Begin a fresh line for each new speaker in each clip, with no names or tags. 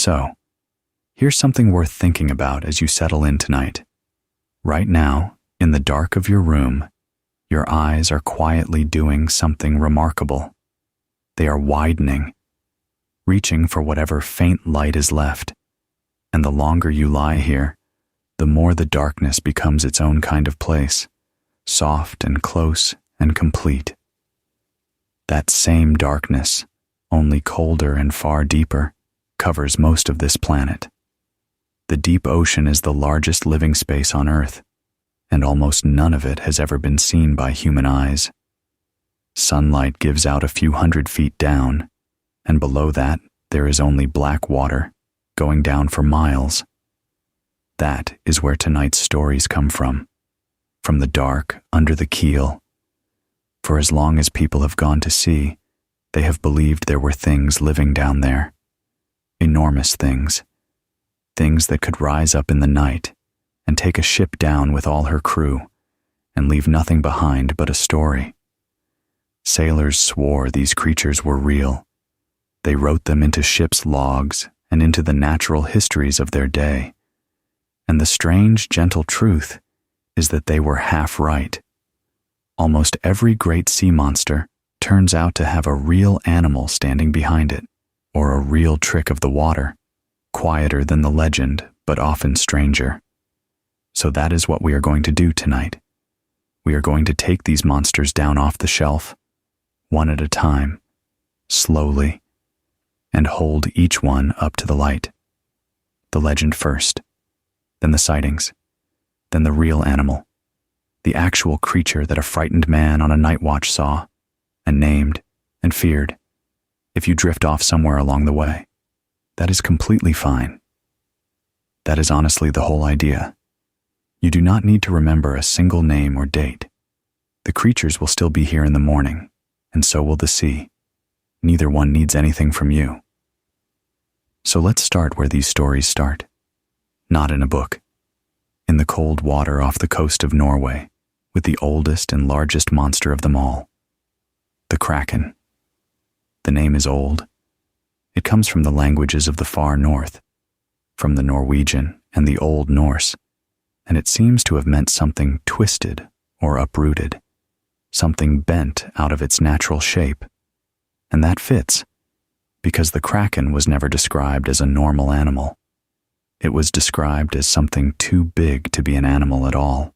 So, here's something worth thinking about as you settle in tonight. Right now, in the dark of your room, your eyes are quietly doing something remarkable. They are widening, reaching for whatever faint light is left. And the longer you lie here, the more the darkness becomes its own kind of place, soft and close and complete. That same darkness, only colder and far deeper, covers most of this planet. The deep ocean is the largest living space on Earth, and almost none of it has ever been seen by human eyes. Sunlight gives out a few 100 feet down, and below that there is only black water, going down for miles. That is where tonight's stories come from the dark under the keel. For as long as people have gone to sea, they have believed there were things living down there. Enormous things. Things that could rise up in the night and take a ship down with all her crew and leave nothing behind but a story. Sailors swore these creatures were real. They wrote them into ships' logs and into the natural histories of their day. And the strange, gentle truth is that they were half right. Almost every great sea monster turns out to have a real animal standing behind it, or a real trick of the water, quieter than the legend, but often stranger. So that is what we are going to do tonight. We are going to take these monsters down off the shelf, one at a time, slowly, and hold each one up to the light. The legend first, then the sightings, then the real animal, the actual creature that a frightened man on a night watch saw, and named, and feared. If you drift off somewhere along the way, that is completely fine. That is honestly the whole idea. You do not need to remember a single name or date. The creatures will still be here in the morning, and so will the sea. Neither one needs anything from you. So let's start where these stories start. Not in a book. In the cold water off the coast of Norway, with the oldest and largest monster of them all, the kraken. The name is old. It comes from the languages of the far north, from the Norwegian and the Old Norse, and it seems to have meant something twisted or uprooted, something bent out of its natural shape. And that fits, because the kraken was never described as a normal animal. It was described as something too big to be an animal at all.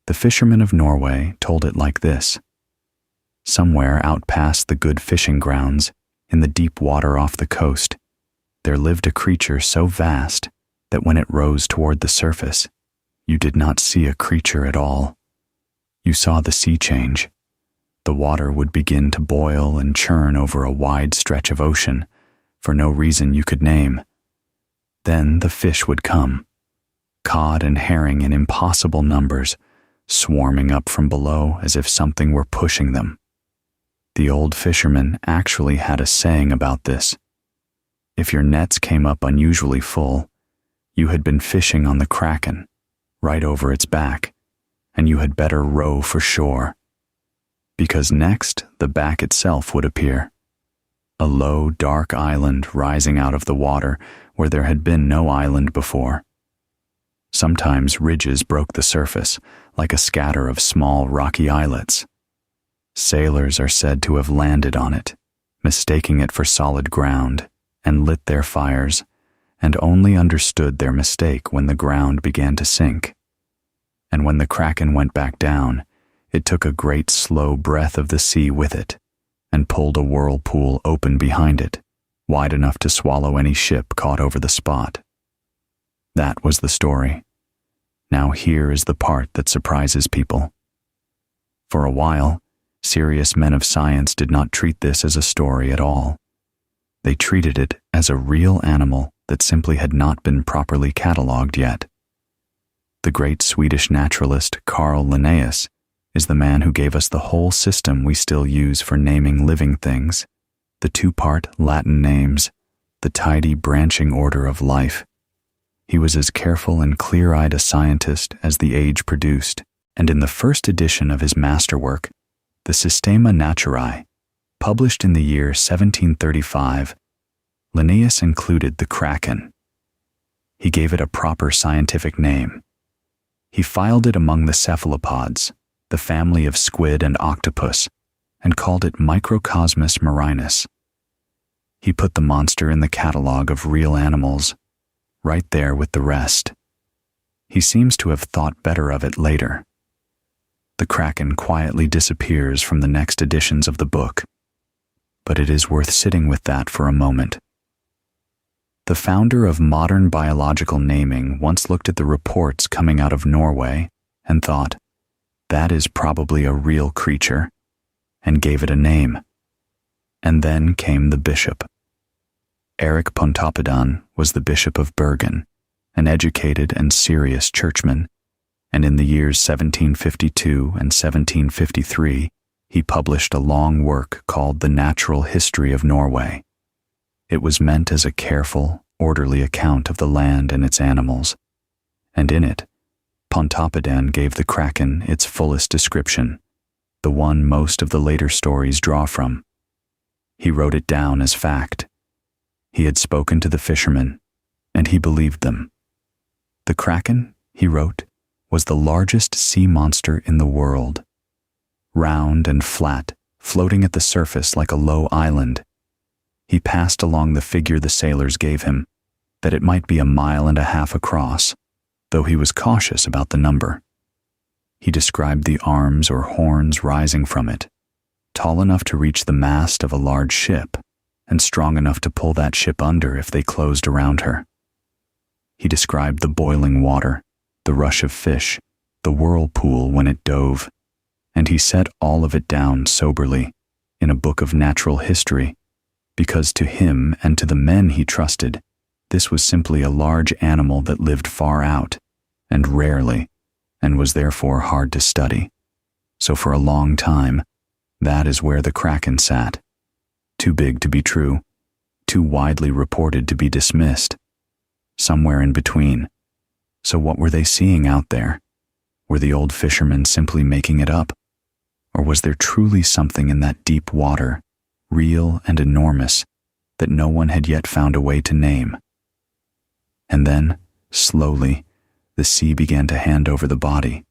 The fishermen of Norway told it like this. Somewhere out past the good fishing grounds, in the deep water off the coast, there lived a creature so vast that when it rose toward the surface, you did not see a creature at all. You saw the sea change. The water would begin to boil and churn over a wide stretch of ocean, for no reason you could name. Then the fish would come, cod and herring in impossible numbers, swarming up from below as if something were pushing them. The old fisherman actually had a saying about this. If your nets came up unusually full, you had been fishing on the kraken, right over its back, and you had better row for shore. Because next the back itself would appear. A low, dark island rising out of the water where there had been no island before. Sometimes ridges broke the surface, like a scatter of small rocky islets. Sailors are said to have landed on it, mistaking it for solid ground, and lit their fires, and only understood their mistake when the ground began to sink. And when the kraken went back down, it took a great slow breath of the sea with it, and pulled a whirlpool open behind it, wide enough to swallow any ship caught over the spot. That was the story. Now here is the part that surprises people. For a while, serious men of science did not treat this as a story at all. They treated it as a real animal that simply had not been properly catalogued yet. The great Swedish naturalist Carl Linnaeus is the man who gave us the whole system we still use for naming living things, the two-part Latin names, the tidy branching order of life. He was as careful and clear-eyed a scientist as the age produced, and in the first edition of his masterwork, the Systema Naturae, published in the year 1735, Linnaeus included the kraken. He gave it a proper scientific name. He filed it among the cephalopods, the family of squid and octopus, and called it Microcosmus marinus. He put the monster in the catalogue of real animals, right there with the rest. He seems to have thought better of it later. The kraken quietly disappears from the next editions of the book, but it is worth sitting with that for a moment. The founder of modern biological naming once looked at the reports coming out of Norway and thought, that is probably a real creature, and gave it a name. And then came the bishop. Erik Pontoppidan was the Bishop of Bergen, an educated and serious churchman, and in the years 1752 and 1753, he published a long work called The Natural History of Norway. It was meant as a careful, orderly account of the land and its animals, and in it, Pontoppidan gave the kraken its fullest description, the one most of the later stories draw from. He wrote it down as fact. He had spoken to the fishermen, and he believed them. The kraken, he wrote, was the largest sea monster in the world. Round and flat, floating at the surface like a low island. He passed along the figure the sailors gave him, that it might be 1.5 miles across, though he was cautious about the number. He described the arms or horns rising from it, tall enough to reach the mast of a large ship, and strong enough to pull that ship under if they closed around her. He described the boiling water, the rush of fish, the whirlpool when it dove, and he set all of it down soberly in a book of natural history, because to him and to the men he trusted, this was simply a large animal that lived far out, and rarely, and was therefore hard to study. So for a long time, that is where the kraken sat. Too big to be true, too widely reported to be dismissed, somewhere in between. So what were they seeing out there? Were the old fishermen simply making it up? Or was there truly something in that deep water, real and enormous, that no one had yet found a way to name? And then, slowly, the sea began to hand over the body,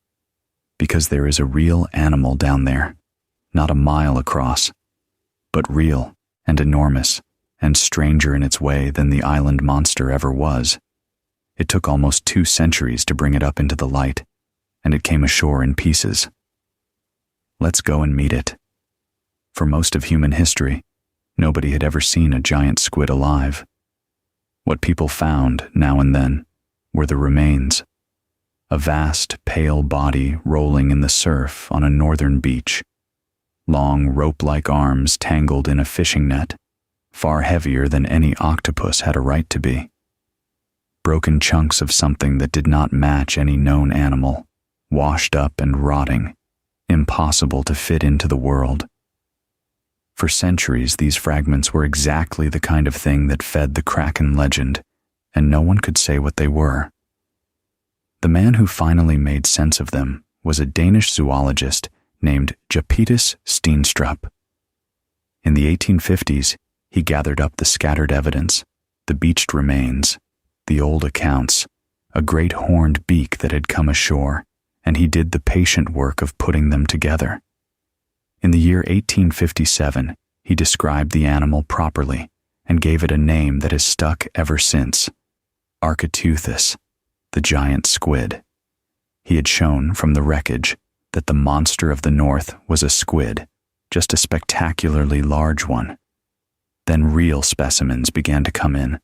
because there is a real animal down there, not 1 mile across, but real and enormous and stranger in its way than the island monster ever was. It took almost 2 centuries to bring it up into the light, and it came ashore in pieces. Let's go and meet it. For most of human history, nobody had ever seen a giant squid alive. What people found, now and then, were the remains. A vast, pale body rolling in the surf on a northern beach. Long, rope-like arms tangled in a fishing net, far heavier than any octopus had a right to be. Broken chunks of something that did not match any known animal, washed up and rotting, impossible to fit into the world. For centuries, these fragments were exactly the kind of thing that fed the kraken legend, and no one could say what they were. The man who finally made sense of them was a Danish zoologist named Japetus Steenstrup. In the 1850s, he gathered up the scattered evidence, the beached remains, the old accounts, a great horned beak that had come ashore, and he did the patient work of putting them together. In the year 1857, he described the animal properly and gave it a name that has stuck ever since: Architeuthis, the giant squid. He had shown from the wreckage that the monster of the north was a squid, just a spectacularly large one. Then real specimens began to come in.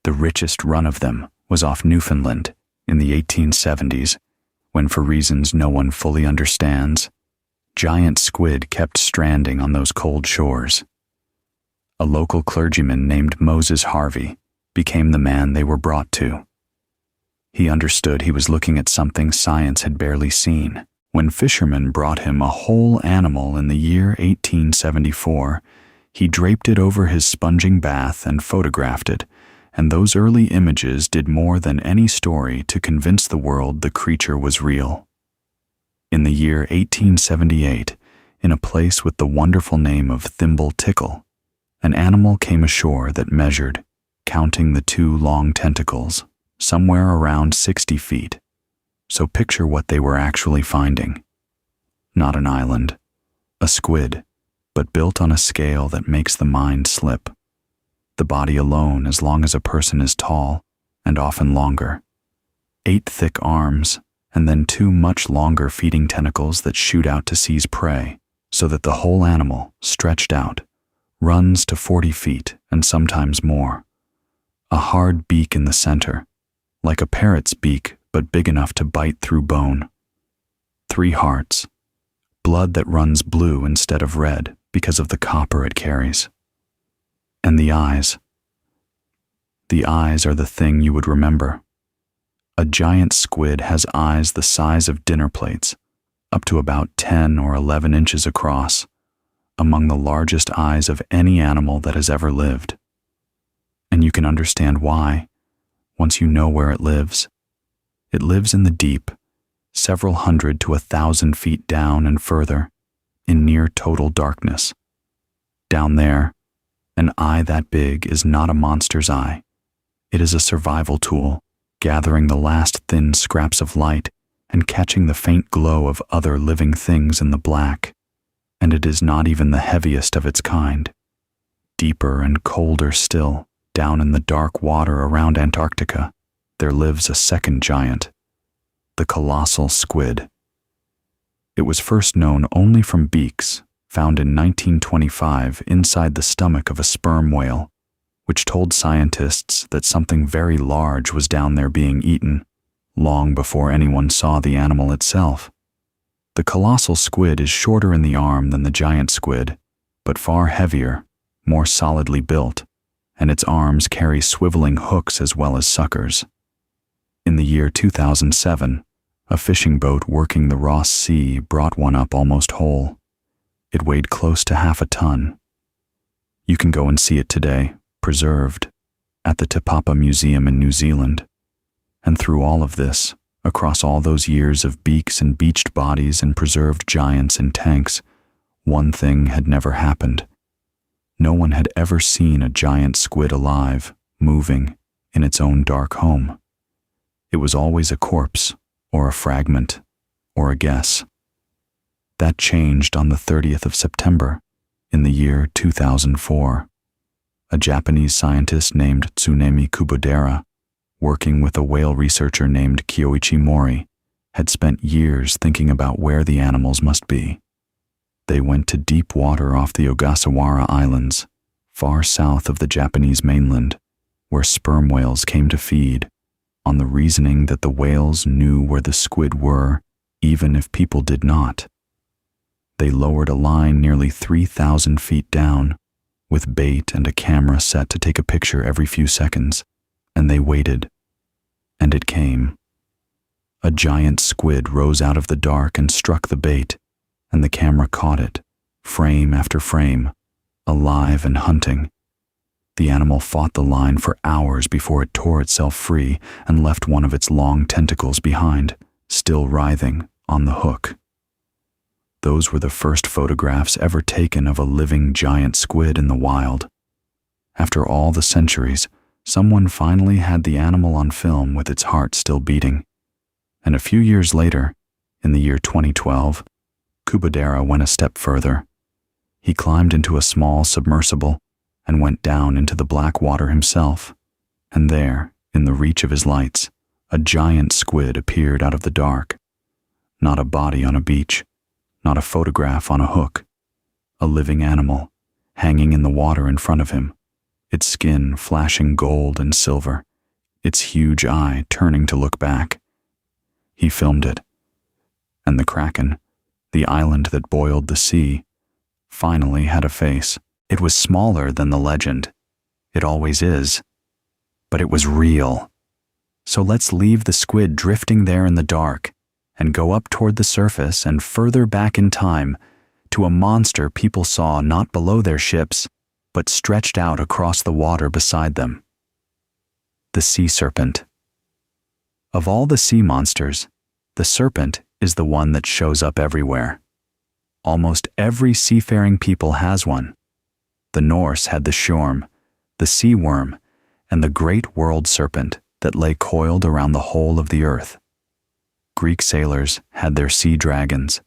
The richest run of them was off Newfoundland in the 1870s, when, for reasons no one fully understands, giant squid kept stranding on those cold shores. A local clergyman named Moses Harvey became the man they were brought to. He understood he was looking at something science had barely seen. When fishermen brought him a whole animal in the year 1874, he draped it over his sponging bath and photographed it, and those early images did more than any story to convince the world the creature was real. In the year 1878, in a place with the wonderful name of Thimble Tickle, an animal came ashore that measured, counting the two long tentacles, somewhere around 60 feet. So picture what they were actually finding. Not an island, a squid, but built on a scale that makes the mind slip. The body alone as long as a person is tall, and often longer. 8 thick arms, and then 2 much longer feeding tentacles that shoot out to seize prey, so that the whole animal, stretched out, runs to 40 feet and sometimes more. A hard beak in the center, like a parrot's beak but big enough to bite through bone. 3 hearts, blood that runs blue instead of red because of the copper it carries. And the eyes. The eyes are the thing you would remember. A giant squid has eyes the size of dinner plates, up to about 10 or 11 inches across, among the largest eyes of any animal that has ever lived. And you can understand why, once you know where it lives. It lives in the deep, several hundred to 1,000 feet down and further, in near total darkness. Down there, an eye that big is not a monster's eye. It is a survival tool, gathering the last thin scraps of light and catching the faint glow of other living things in the black. And it is not even the heaviest of its kind. Deeper and colder still, down in the dark water around Antarctica, there lives a second giant, the colossal squid. It was first known only from beaks found in 1925 inside the stomach of a sperm whale, which told scientists that something very large was down there being eaten, long before anyone saw the animal itself. The colossal squid is shorter in the arm than the giant squid, but far heavier, more solidly built, and its arms carry swiveling hooks as well as suckers. In the year 2007, a fishing boat working the Ross Sea brought one up almost whole. It weighed close to half a ton. You can go and see it today, preserved, at the Te Papa Museum in New Zealand. And through all of this, across all those years of beaks and beached bodies and preserved giants in tanks, one thing had never happened. No one had ever seen a giant squid alive, moving, in its own dark home. It was always a corpse, or a fragment, or a guess. That changed on the 30th of September, in the year 2004. A Japanese scientist named Tsunemi Kubodera, working with a whale researcher named Kyoichi Mori, had spent years thinking about where the animals must be. They went to deep water off the Ogasawara Islands, far south of the Japanese mainland, where sperm whales came to feed, on the reasoning that the whales knew where the squid were, even if people did not. They lowered a line nearly 3,000 feet down, with bait and a camera set to take a picture every few seconds, and they waited. And it came. A giant squid rose out of the dark and struck the bait, and the camera caught it, frame after frame, alive and hunting. The animal fought the line for hours before it tore itself free and left one of its long tentacles behind, still writhing, on the hook. Those were the first photographs ever taken of a living giant squid in the wild. After all the centuries, someone finally had the animal on film with its heart still beating. And a few years later, in the year 2012, Kubodera went a step further. He climbed into a small submersible and went down into the black water himself, and there, in the reach of his lights, a giant squid appeared out of the dark. Not a body on a beach, not a photograph on a hook, a living animal, hanging in the water in front of him, its skin flashing gold and silver, its huge eye turning to look back. He filmed it. And the kraken, the island that boiled the sea, finally had a face. It was smaller than the legend. It always is. But it was real. So let's leave the squid drifting there in the dark and go up toward the surface and further back in time to a monster people saw not below their ships, but stretched out across the water beside them. The sea serpent. Of all the sea monsters, the serpent is the one that shows up everywhere. Almost every seafaring people has one. The Norse had the shorm, the sea worm, and the great world serpent that lay coiled around the whole of the earth. Greek sailors had their sea dragons.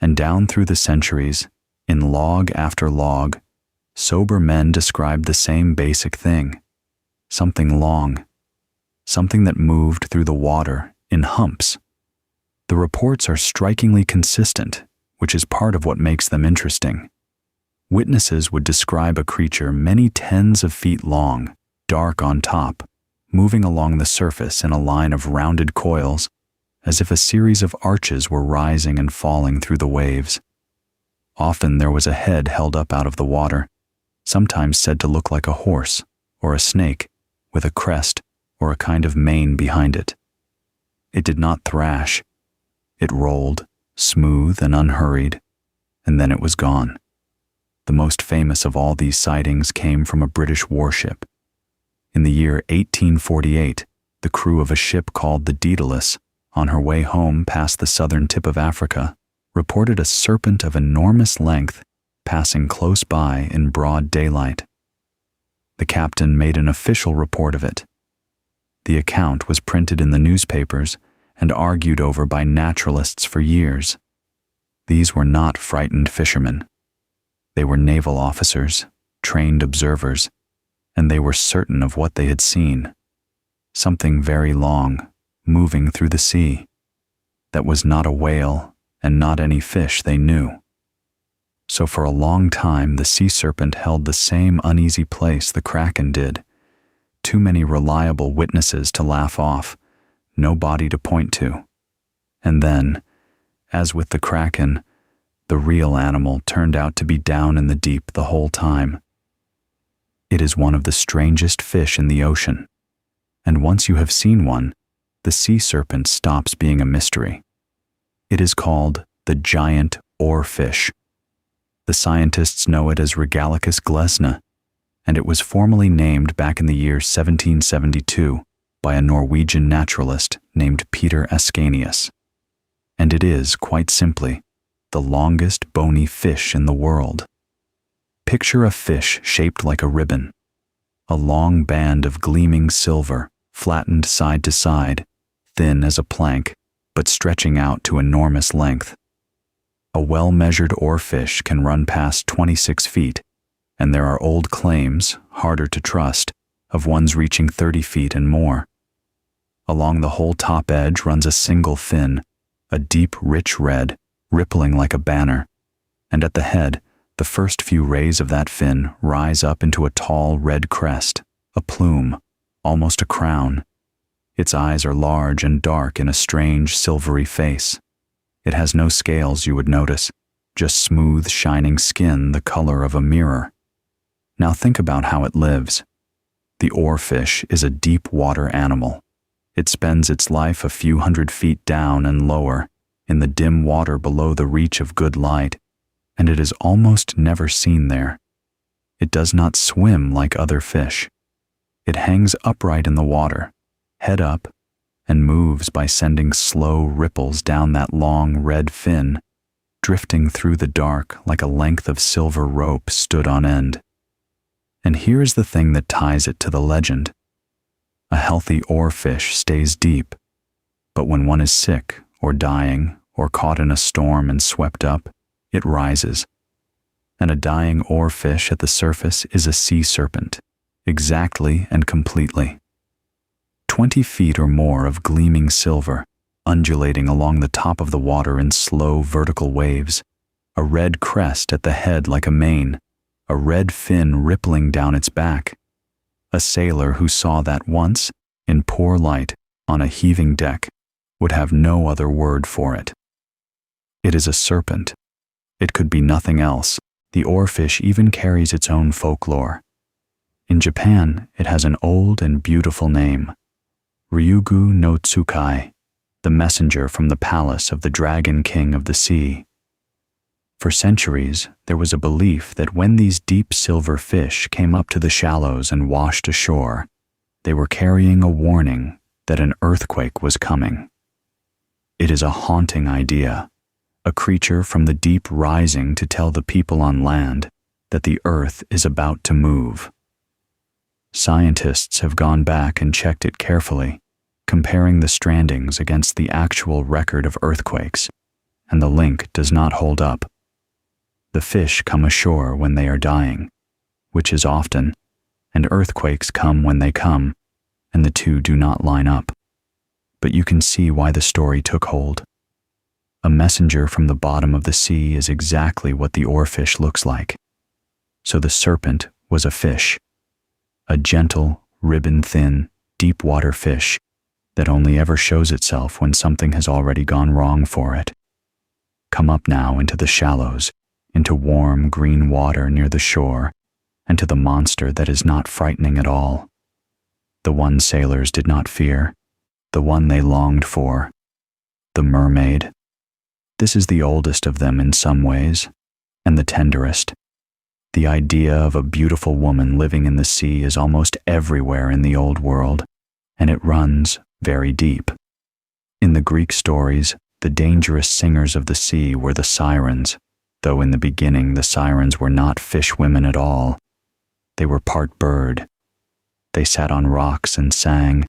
And down through the centuries, in log after log, sober men described the same basic thing, something long, something that moved through the water in humps. The reports are strikingly consistent, which is part of what makes them interesting. Witnesses would describe a creature many tens of feet long, dark on top, moving along the surface in a line of rounded coils, as if a series of arches were rising and falling through the waves. Often there was a head held up out of the water, sometimes said to look like a horse or a snake, with a crest or a kind of mane behind it. It did not thrash. It rolled, smooth and unhurried, and then it was gone. The most famous of all these sightings came from a British warship. In the year 1848, the crew of a ship called the Daedalus, on her way home past the southern tip of Africa, reported a serpent of enormous length passing close by in broad daylight. The captain made an official report of it. The account was printed in the newspapers and argued over by naturalists for years. These were not frightened fishermen. They were naval officers, trained observers, and they were certain of what they had seen. Something very long, moving through the sea. That was not a whale and not any fish they knew. So for a long time the sea serpent held the same uneasy place the kraken did. Too many reliable witnesses to laugh off, no body to point to. And then, as with the kraken, the real animal turned out to be down in the deep the whole time. It is one of the strangest fish in the ocean, and once you have seen one, the sea serpent stops being a mystery. It is called the giant oarfish. The scientists know it as Regalicus glesna, and it was formally named back in the year 1772 by a Norwegian naturalist named Peter Ascanius. And it is, quite simply, the longest bony fish in the world. Picture a fish shaped like a ribbon, a long band of gleaming silver, flattened side to side, thin as a plank, but stretching out to enormous length. A well-measured oarfish can run past 26 feet, and there are old claims, harder to trust, of ones reaching 30 feet and more. Along the whole top edge runs a single fin, a deep, rich red, rippling like a banner, and at the head, the first few rays of that fin rise up into a tall red crest, a plume, almost a crown. Its eyes are large and dark in a strange silvery face. It has no scales, you would notice, just smooth, shining skin the color of a mirror. Now think about how it lives. The oarfish is a deep water animal. It spends its life a few hundred feet down and lower, in the dim water below the reach of good light, and it is almost never seen there. It does not swim like other fish. It hangs upright in the water, head up, and moves by sending slow ripples down that long red fin, drifting through the dark like a length of silver rope stood on end. And here is the thing that ties it to the legend. A healthy oarfish stays deep, but when one is sick or dying or caught in a storm and swept up, it rises. And a dying oarfish at the surface is a sea serpent, exactly and completely. 20 feet or more of gleaming silver, undulating along the top of the water in slow vertical waves, a red crest at the head like a mane, a red fin rippling down its back. A sailor who saw that once, in poor light, on a heaving deck, would have no other word for it. It is a serpent. It could be nothing else. The oarfish even carries its own folklore. In Japan, it has an old and beautiful name, Ryugu no Tsukai, the messenger from the palace of the dragon king of the sea. For centuries, there was a belief that when these deep silver fish came up to the shallows and washed ashore, they were carrying a warning that an earthquake was coming. It is a haunting idea, a creature from the deep rising to tell the people on land, that the Earth is about to move. Scientists have gone back and checked it carefully, comparing the strandings against the actual record of earthquakes, and the link does not hold up. The fish come ashore when they are dying, which is often, and earthquakes come when they come, and the two do not line up. But you can see why the story took hold. A messenger from the bottom of the sea is exactly what the oarfish looks like. So the serpent was a fish, a gentle, ribbon-thin, deep-water fish that only ever shows itself when something has already gone wrong for it. Come up now into the shallows, into warm, green water near the shore, and to the monster that is not frightening at all. The one sailors did not fear, the one they longed for, the mermaid. This is the oldest of them in some ways, and the tenderest. The idea of a beautiful woman living in the sea is almost everywhere in the old world, and it runs very deep. In the Greek stories, the dangerous singers of the sea were the sirens, though in the beginning the sirens were not fish women at all. They were part bird. They sat on rocks and sang,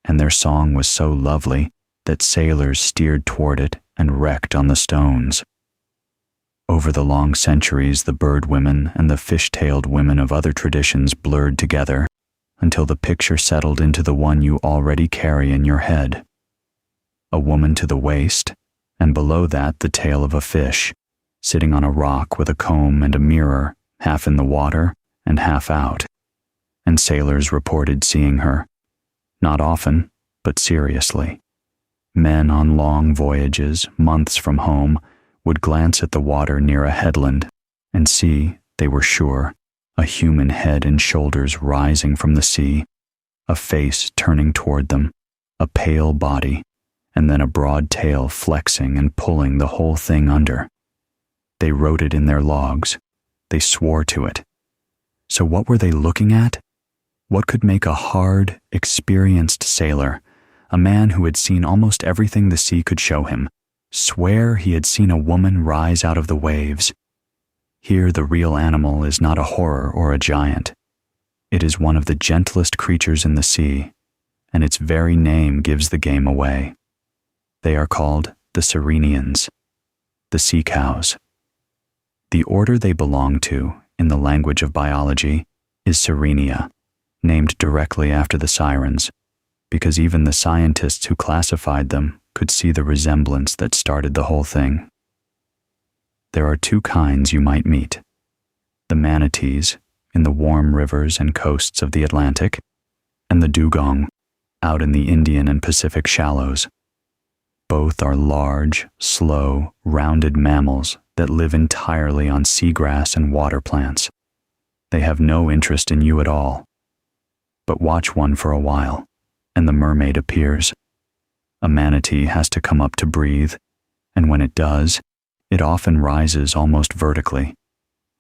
and their song was so lovely that sailors steered toward it and wrecked on the stones. Over the long centuries, the bird women and the fish-tailed women of other traditions blurred together until the picture settled into the one you already carry in your head. A woman to the waist, and below that the tail of a fish, sitting on a rock with a comb and a mirror, half in the water and half out. And sailors reported seeing her. Not often, but seriously. Men on long voyages, months from home, would glance at the water near a headland and see, they were sure, a human head and shoulders rising from the sea, a face turning toward them, a pale body, and then a broad tail flexing and pulling the whole thing under. They wrote it in their logs. They swore to it. So what were they looking at? What could make a hard, experienced sailor, a man who had seen almost everything the sea could show him, swear he had seen a woman rise out of the waves? Here the real animal is not a horror or a giant. It is one of the gentlest creatures in the sea, and its very name gives the game away. They are called the Sirenians, the sea cows. The order they belong to, in the language of biology, is Sirenia, named directly after the sirens, because even the scientists who classified them could see the resemblance that started the whole thing. There are two kinds you might meet: the manatees in the warm rivers and coasts of the Atlantic, and the dugong out in the Indian and Pacific shallows. Both are large, slow, rounded mammals that live entirely on seagrass and water plants. They have no interest in you at all. But watch one for a while, and the mermaid appears. A manatee has to come up to breathe, and when it does, it often rises almost vertically,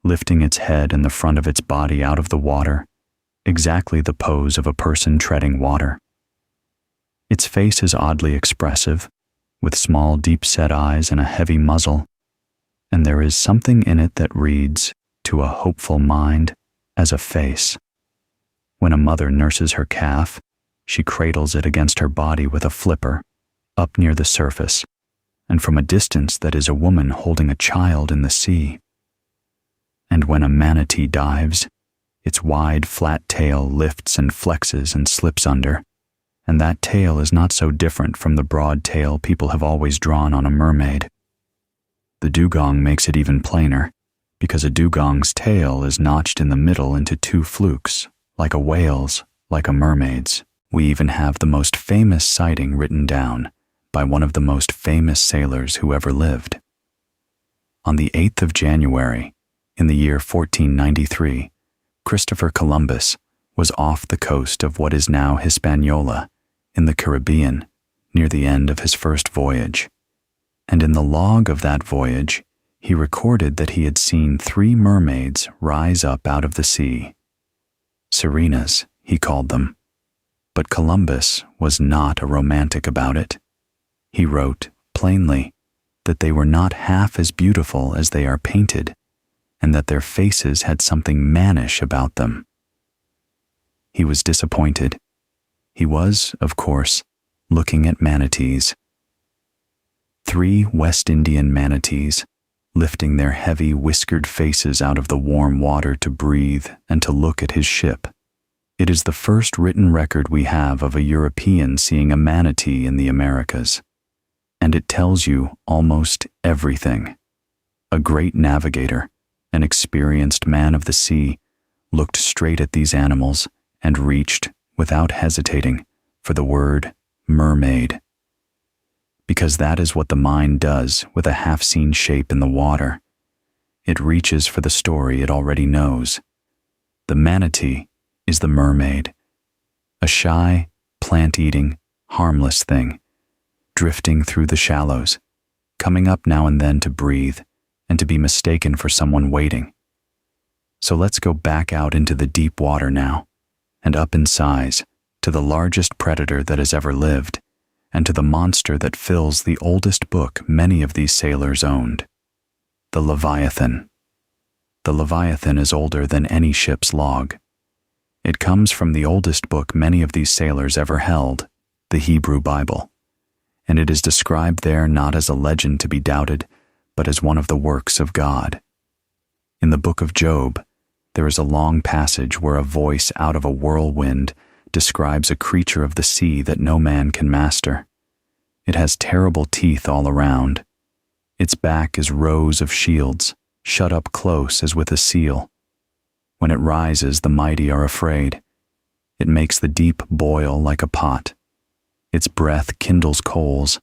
lifting its head and the front of its body out of the water, exactly the pose of a person treading water. Its face is oddly expressive, with small, deep-set eyes and a heavy muzzle, and there is something in it that reads, to a hopeful mind, as a face. When a mother nurses her calf, she cradles it against her body with a flipper, up near the surface, and from a distance that is a woman holding a child in the sea. And when a manatee dives, its wide, flat tail lifts and flexes and slips under, and that tail is not so different from the broad tail people have always drawn on a mermaid. The dugong makes it even plainer, because a dugong's tail is notched in the middle into two flukes, like a whale's, like a mermaid's. We even have the most famous sighting written down by one of the most famous sailors who ever lived. On the 8th of January, in the year 1493, Christopher Columbus was off the coast of what is now Hispaniola, in the Caribbean, near the end of his first voyage. And in the log of that voyage, he recorded that he had seen 3 mermaids rise up out of the sea. Sirenas, he called them. But Columbus was not a romantic about it. He wrote, plainly, that they were not half as beautiful as they are painted, and that their faces had something mannish about them. He was disappointed. He was, of course, looking at manatees. 3 West Indian manatees, lifting their heavy, whiskered faces out of the warm water to breathe and to look at his ship. It is the first written record we have of a European seeing a manatee in the Americas. And it tells you almost everything. A great navigator, an experienced man of the sea, looked straight at these animals and reached, without hesitating, for the word mermaid. Because that is what the mind does with a half-seen shape in the water. It reaches for the story it already knows. The manatee is the mermaid, a shy, plant-eating, harmless thing, drifting through the shallows, coming up now and then to breathe and to be mistaken for someone waiting. So let's go back out into the deep water now, and up in size, to the largest predator that has ever lived, and to the monster that fills the oldest book many of these sailors owned, the Leviathan. The Leviathan is older than any ship's log. It comes from the oldest book many of these sailors ever held, the Hebrew Bible, and it is described there not as a legend to be doubted, but as one of the works of God. In the book of Job, there is a long passage where a voice out of a whirlwind describes a creature of the sea that no man can master. It has terrible teeth all around. Its back is rows of shields, shut up close as with a seal. When it rises, the mighty are afraid. It makes the deep boil like a pot. Its breath kindles coals,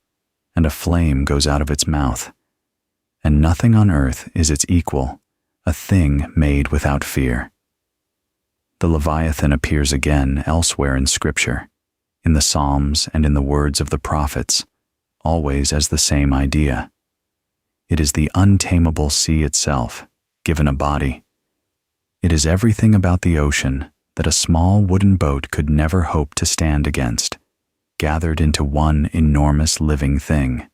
and a flame goes out of its mouth. And nothing on earth is its equal, a thing made without fear. The Leviathan appears again elsewhere in Scripture, in the Psalms and in the words of the prophets, always as the same idea. It is the untamable sea itself, given a body. It is everything about the ocean that a small wooden boat could never hope to stand against, gathered into one enormous living thing.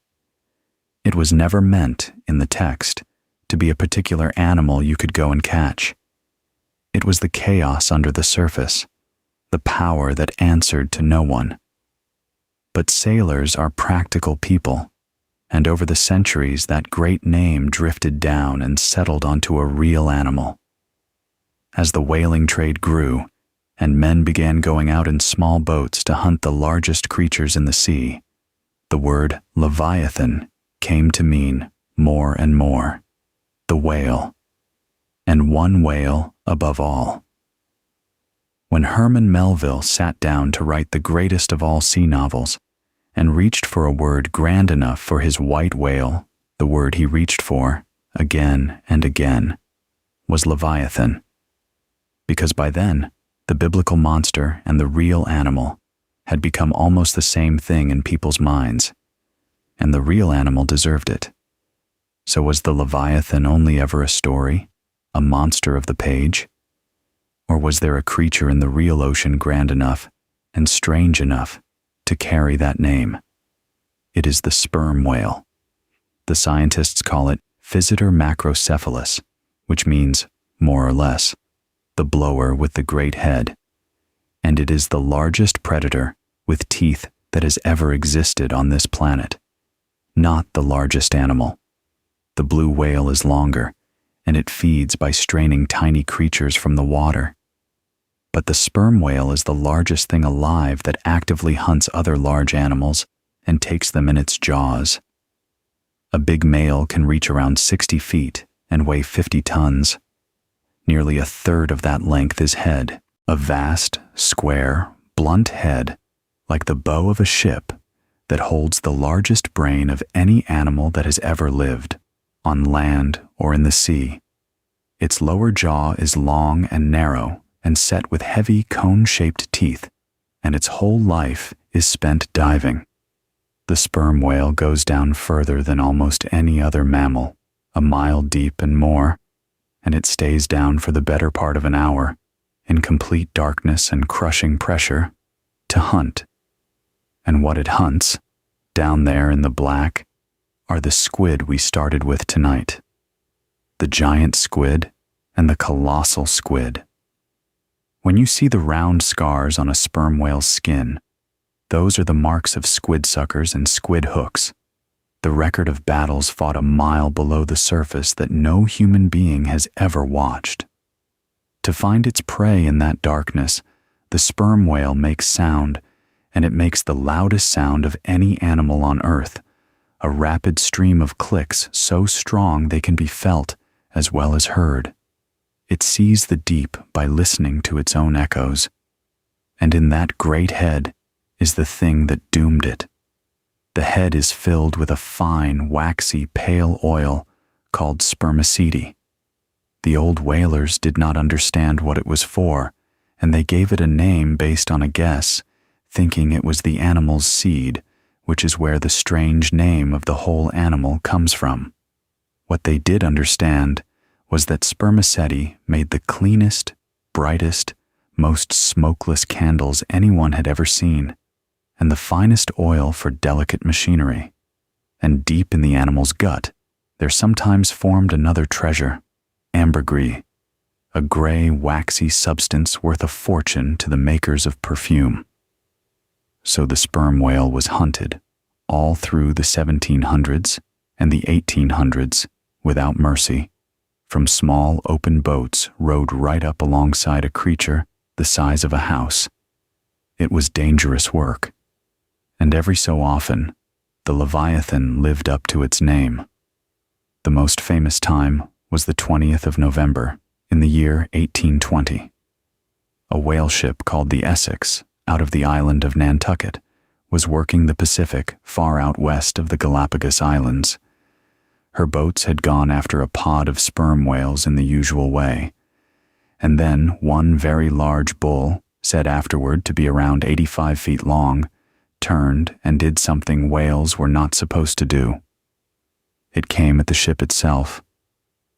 It was never meant, in the text, to be a particular animal you could go and catch. It was the chaos under the surface, the power that answered to no one. But sailors are practical people, and over the centuries that great name drifted down and settled onto a real animal. As the whaling trade grew, and men began going out in small boats to hunt the largest creatures in the sea, the word Leviathan came to mean more and more, the whale, and one whale above all. When Herman Melville sat down to write the greatest of all sea novels, and reached for a word grand enough for his white whale, the word he reached for, again and again, was Leviathan. Because by then, the biblical monster and the real animal had become almost the same thing in people's minds, and the real animal deserved it. So was the Leviathan only ever a story, a monster of the page? Or was there a creature in the real ocean grand enough and strange enough to carry that name? It is the sperm whale. The scientists call it Physeter macrocephalus, which means, more or less, the blower with the great head. And it is the largest predator with teeth that has ever existed on this planet. Not the largest animal. The blue whale is longer, and it feeds by straining tiny creatures from the water. But the sperm whale is the largest thing alive that actively hunts other large animals and takes them in its jaws. A big male can reach around 60 feet and weigh 50 tons. Nearly a third of that length is head, a vast, square, blunt head, like the bow of a ship, that holds the largest brain of any animal that has ever lived, on land or in the sea. Its lower jaw is long and narrow and set with heavy cone-shaped teeth, and its whole life is spent diving. The sperm whale goes down further than almost any other mammal, a mile deep and more, and it stays down for the better part of an hour, in complete darkness and crushing pressure, to hunt. And what it hunts, down there in the black, are the squid we started with tonight. the giant squid, and the colossal squid. When you see the round scars on a sperm whale's skin, those are the marks of squid suckers and squid hooks, the record of battles fought a mile below the surface that no human being has ever watched. To find its prey in that darkness, the sperm whale makes sound, and it makes the loudest sound of any animal on Earth, a rapid stream of clicks so strong they can be felt as well as heard. It sees the deep by listening to its own echoes, and in that great head is the thing that doomed it. The head is filled with a fine, waxy, pale oil called spermaceti. The old whalers did not understand what it was for, and they gave it a name based on a guess, thinking it was the animal's seed, which is where the strange name of the whole animal comes from. What they did understand was that spermaceti made the cleanest, brightest, most smokeless candles anyone had ever seen, and the finest oil for delicate machinery. And deep in the animal's gut, there sometimes formed another treasure, ambergris, a gray, waxy substance worth a fortune to the makers of perfume. So the sperm whale was hunted all through the 1700s and the 1800s without mercy, from small open boats rowed right up alongside a creature the size of a house. It was dangerous work, and every so often, the leviathan lived up to its name. The most famous time was the 20th of November in the year 1820. A whale ship called the Essex, out of the island of Nantucket, was working the Pacific far out west of the Galapagos Islands. Her boats had gone after a pod of sperm whales in the usual way, and then one very large bull, said afterward to be around 85 feet long, turned and did something whales were not supposed to do. It came at the ship itself.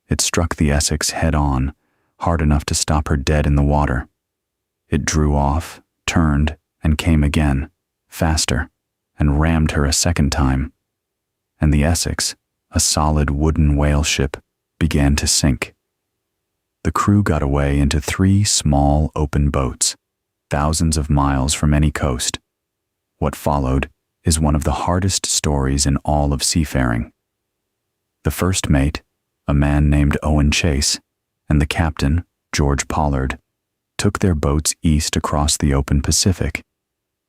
It struck the Essex head on, hard enough to stop her dead in the water. It drew off, turned, and came again, faster, and rammed her a second time. And the Essex, a solid wooden whale ship, began to sink. The crew got away into 3 small open boats, thousands of miles from any coast. What followed is one of the hardest stories in all of seafaring. The first mate, a man named Owen Chase, and the captain, George Pollard, took their boats east across the open Pacific,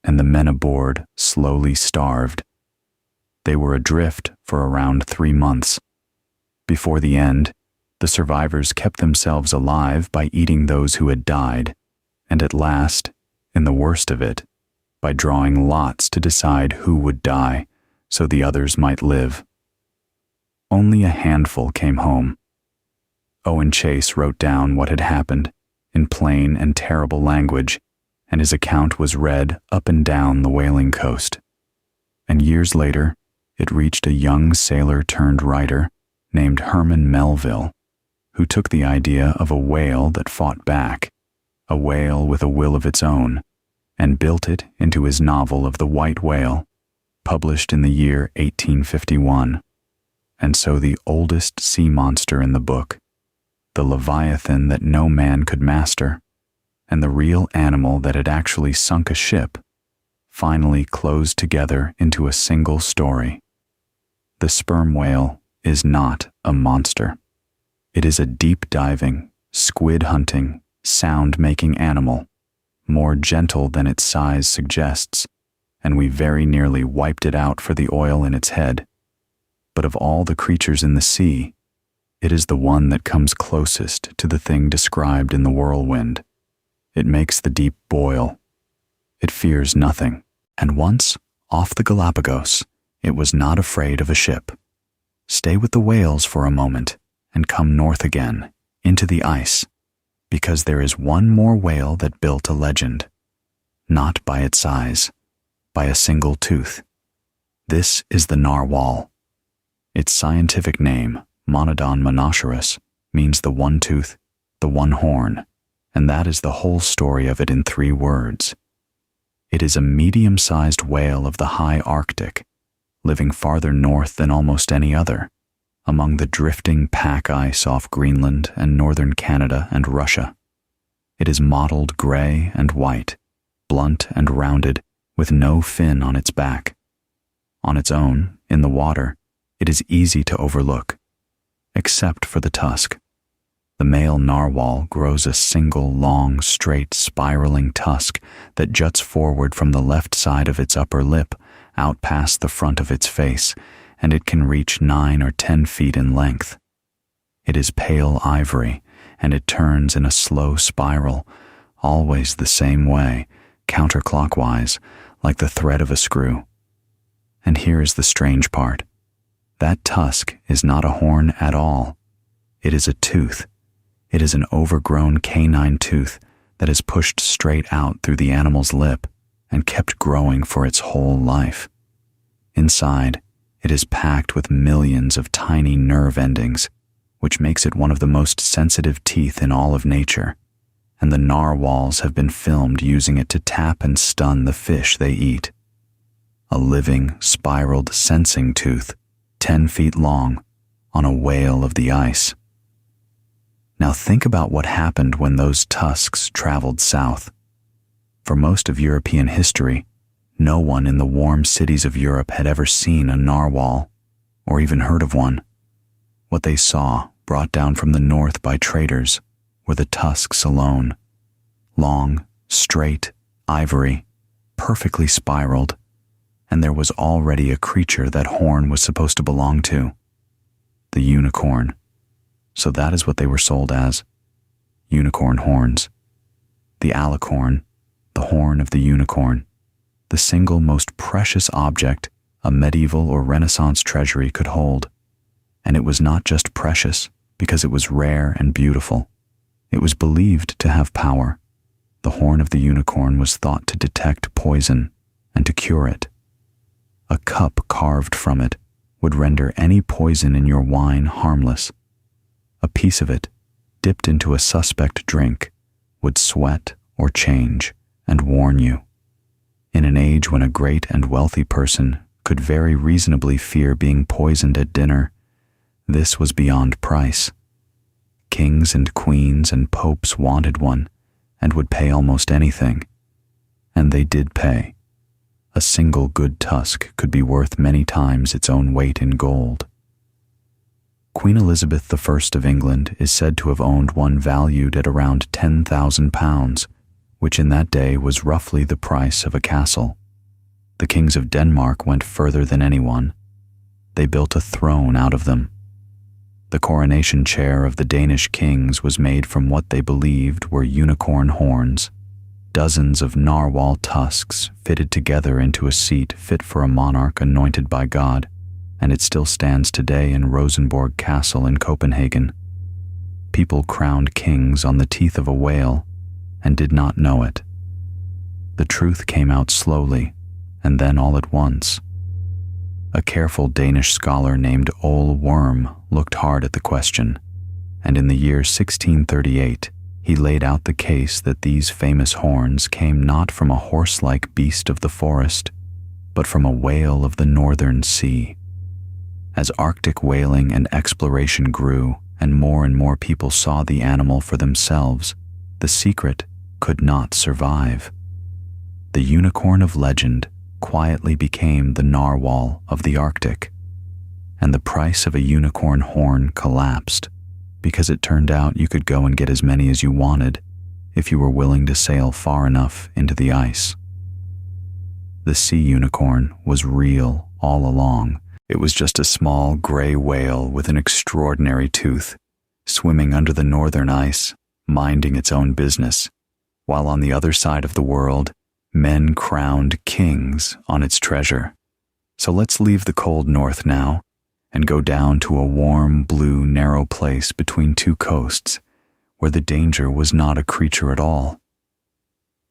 and the men aboard slowly starved. They were adrift for around 3 months. Before the end, the survivors kept themselves alive by eating those who had died, and at last, in the worst of it, by drawing lots to decide who would die so the others might live. Only a handful came home. Owen Chase wrote down what had happened in plain and terrible language, and his account was read up and down the whaling coast. And years later, it reached a young sailor-turned-writer named Herman Melville, who took the idea of a whale that fought back, a whale with a will of its own, and built it into his novel of the white whale, published in the year 1851. And so the oldest sea monster in the book, the leviathan that no man could master, and the real animal that had actually sunk a ship, finally closed together into a single story. The sperm whale is not a monster. It is a deep-diving, squid-hunting, sound-making animal, more gentle than its size suggests, and we very nearly wiped it out for the oil in its head. But of all the creatures in the sea, it is the one that comes closest to the thing described in the whirlwind. It makes the deep boil. It fears nothing, and once, off the Galapagos, it was not afraid of a ship. Stay with the whales for a moment, and come north again, into the ice, because there is one more whale that built a legend, not by its size, by a single tooth. This is the narwhal. Its scientific name, Monodon monocerus, means the one tooth, the one horn, and that is the whole story of it in 3 words. It is a medium-sized whale of the high Arctic, living farther north than almost any other, among the drifting pack ice off Greenland and northern Canada and Russia. It is mottled gray and white, blunt and rounded, with no fin on its back. On its own, in the water, it is easy to overlook, except for the tusk. The male narwhal grows a single long, straight, spiraling tusk that juts forward from the left side of its upper lip, out past the front of its face, and it can reach 9 or 10 feet in length. It is pale ivory, and it turns in a slow spiral, always the same way, counterclockwise, like the thread of a screw. And here is the strange part. That tusk is not a horn at all. It is a tooth. It is an overgrown canine tooth that is pushed straight out through the animal's lip and kept growing for its whole life. Inside, it is packed with millions of tiny nerve endings, which makes it one of the most sensitive teeth in all of nature, and the narwhals have been filmed using it to tap and stun the fish they eat. A living, spiraled sensing tooth, 10 feet long, on a whale of the ice. Now think about what happened when those tusks traveled south. For most of European history, no one in the warm cities of Europe had ever seen a narwhal, or even heard of one. What they saw, brought down from the north by traders, were the tusks alone. Long, straight, ivory, perfectly spiraled, and there was already a creature that horn was supposed to belong to. The unicorn. So that is what they were sold as. Unicorn horns. The alicorn, the horn of the unicorn, the single most precious object a medieval or Renaissance treasury could hold. And it was not just precious because it was rare and beautiful. It was believed to have power. The horn of the unicorn was thought to detect poison and to cure it. A cup carved from it would render any poison in your wine harmless. A piece of it, dipped into a suspect drink, would sweat or change and warn you. In an age when a great and wealthy person could very reasonably fear being poisoned at dinner, this was beyond price. Kings and queens and popes wanted one and would pay almost anything. And they did pay. A single good tusk could be worth many times its own weight in gold. Queen Elizabeth I of England is said to have owned one valued at around £10,000, which in that day was roughly the price of a castle. The kings of Denmark went further than anyone. They built a throne out of them. The coronation chair of the Danish kings was made from what they believed were unicorn horns, dozens of narwhal tusks fitted together into a seat fit for a monarch anointed by God, and it still stands today in Rosenborg Castle in Copenhagen. People crowned kings on the teeth of a whale and did not know it. The truth came out slowly, and then all at once. A careful Danish scholar named Ole Worm looked hard at the question, and in the year 1638, he laid out the case that these famous horns came not from a horse-like beast of the forest, but from a whale of the northern sea. As Arctic whaling and exploration grew and more people saw the animal for themselves, the secret could not survive. The unicorn of legend quietly became the narwhal of the Arctic, and the price of a unicorn horn collapsed because it turned out you could go and get as many as you wanted if you were willing to sail far enough into the ice. The sea unicorn was real all along. It was just a small gray whale with an extraordinary tooth, swimming under the northern ice, minding its own business, while on the other side of the world, men crowned kings on its treasure. So let's leave the cold north now and go down to a warm, blue, narrow place between two coasts where the danger was not a creature at all.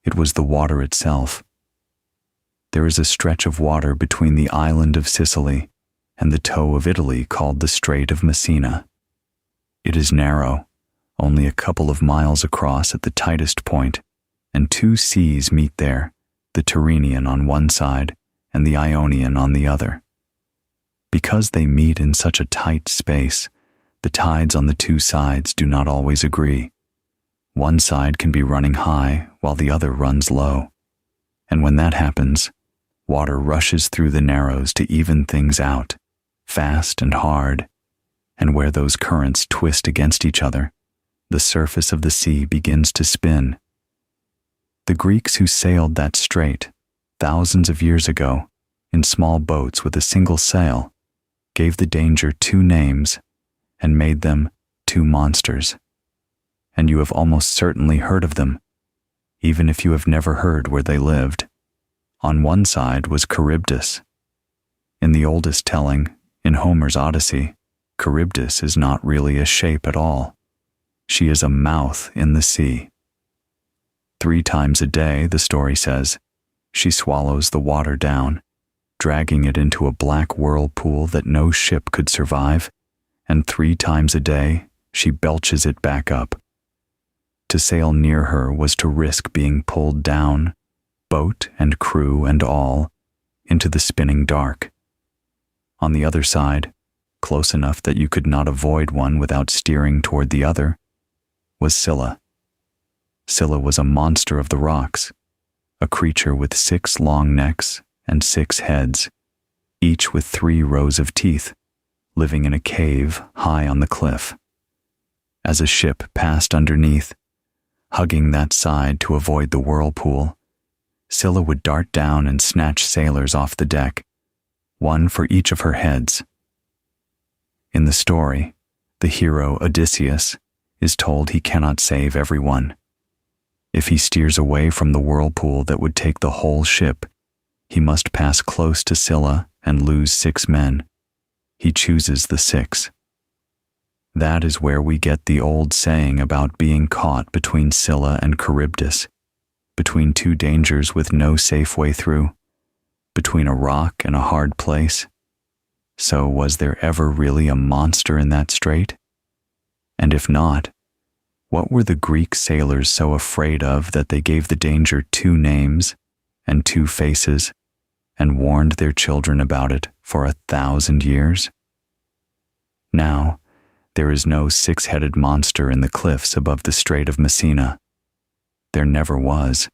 It was the water itself. There is a stretch of water between the island of Sicily and the toe of Italy called the Strait of Messina. It is narrow, only a couple of miles across at the tightest point, and two seas meet there, the Tyrrhenian on one side and the Ionian on the other. Because they meet in such a tight space, the tides on the two sides do not always agree. One side can be running high while the other runs low. And when that happens, water rushes through the narrows to even things out, fast and hard, and where those currents twist against each other, the surface of the sea begins to spin. The Greeks who sailed that strait thousands of years ago in small boats with a single sail gave the danger two names and made them two monsters. And you have almost certainly heard of them, even if you have never heard where they lived. On one side was Charybdis. In the oldest telling, in Homer's Odyssey, Charybdis is not really a shape at all. She is a mouth in the sea. 3 times a day, the story says, she swallows the water down, dragging it into a black whirlpool that no ship could survive, and 3 times a day she belches it back up. To sail near her was to risk being pulled down, boat and crew and all, into the spinning dark. On the other side, close enough that you could not avoid one without steering toward the other, was Scylla. Scylla was a monster of the rocks, a creature with 6 long necks and 6 heads, each with 3 rows of teeth, living in a cave high on the cliff. As a ship passed underneath, hugging that side to avoid the whirlpool, Scylla would dart down and snatch sailors off the deck, one for each of her heads. In the story, the hero Odysseus is told he cannot save everyone. If he steers away from the whirlpool that would take the whole ship, he must pass close to Scylla and lose 6 men. He chooses the 6. That is where we get the old saying about being caught between Scylla and Charybdis, between 2 dangers with no safe way through, between a rock and a hard place. So was there ever really a monster in that strait? And if not, what were the Greek sailors so afraid of that they gave the danger 2 names and 2 faces and warned their children about it for 1,000 years? Now, there is no 6-headed monster in the cliffs above the Strait of Messina. There never was.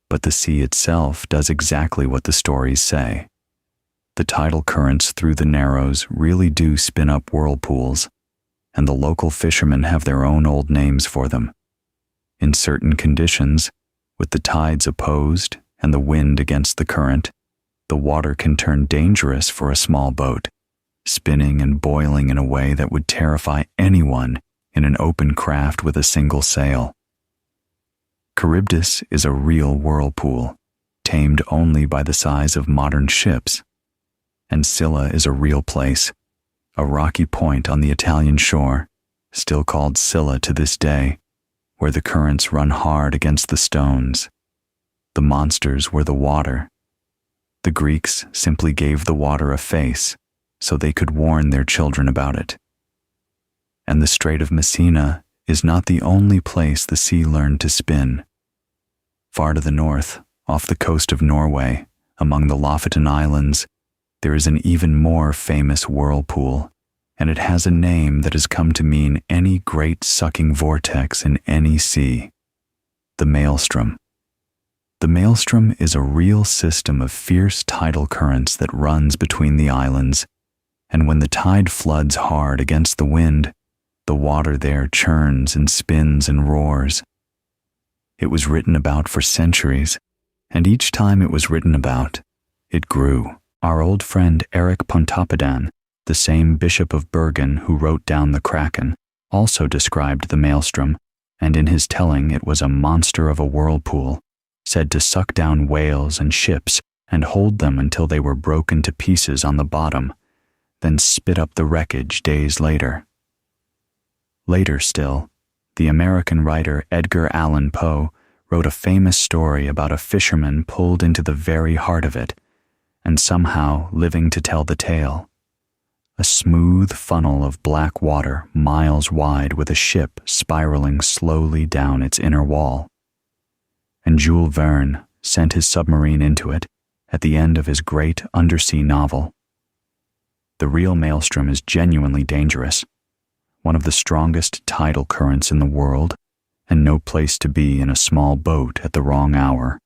But the sea itself does exactly what the stories say. The tidal currents through the narrows really do spin up whirlpools, and the local fishermen have their own old names for them. In certain conditions, with the tides opposed and the wind against the current, the water can turn dangerous for a small boat, spinning and boiling in a way that would terrify anyone in an open craft with a single sail. Charybdis is a real whirlpool, tamed only by the size of modern ships. And Scylla is a real place, a rocky point on the Italian shore, still called Scylla to this day, where the currents run hard against the stones. The monsters were the water. The Greeks simply gave the water a face, so they could warn their children about it. And the Strait of Messina is not the only place the sea learned to spin. Far to the north, off the coast of Norway, among the Lofoten Islands, there is an even more famous whirlpool, and it has a name that has come to mean any great sucking vortex in any sea: the maelstrom. The maelstrom is a real system of fierce tidal currents that runs between the islands, and when the tide floods hard against the wind, the water there churns and spins and roars. It was written about for centuries, and each time it was written about, it grew. Our old friend Erik Pontoppidan, the same Bishop of Bergen who wrote down the kraken, also described the maelstrom, and in his telling it was a monster of a whirlpool, said to suck down whales and ships and hold them until they were broken to pieces on the bottom, then spit up the wreckage days later. Later still, the American writer Edgar Allan Poe wrote a famous story about a fisherman pulled into the very heart of it, and somehow living to tell the tale. A smooth funnel of black water miles wide with a ship spiraling slowly down its inner wall. And Jules Verne sent his submarine into it at the end of his great undersea novel. The real maelstrom is genuinely dangerous, one of the strongest tidal currents in the world, and no place to be in a small boat at the wrong hour.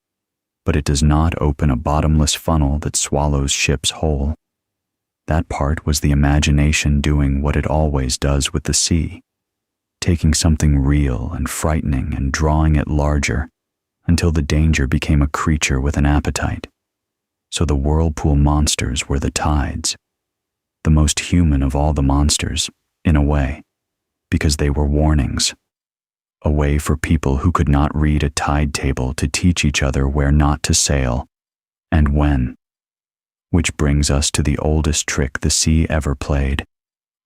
But it does not open a bottomless funnel that swallows ships whole. That part was the imagination doing what it always does with the sea, taking something real and frightening and drawing it larger until the danger became a creature with an appetite. So the whirlpool monsters were the tides, the most human of all the monsters, in a way, because they were warnings, a way for people who could not read a tide table to teach each other where not to sail and when. Which brings us to the oldest trick the sea ever played,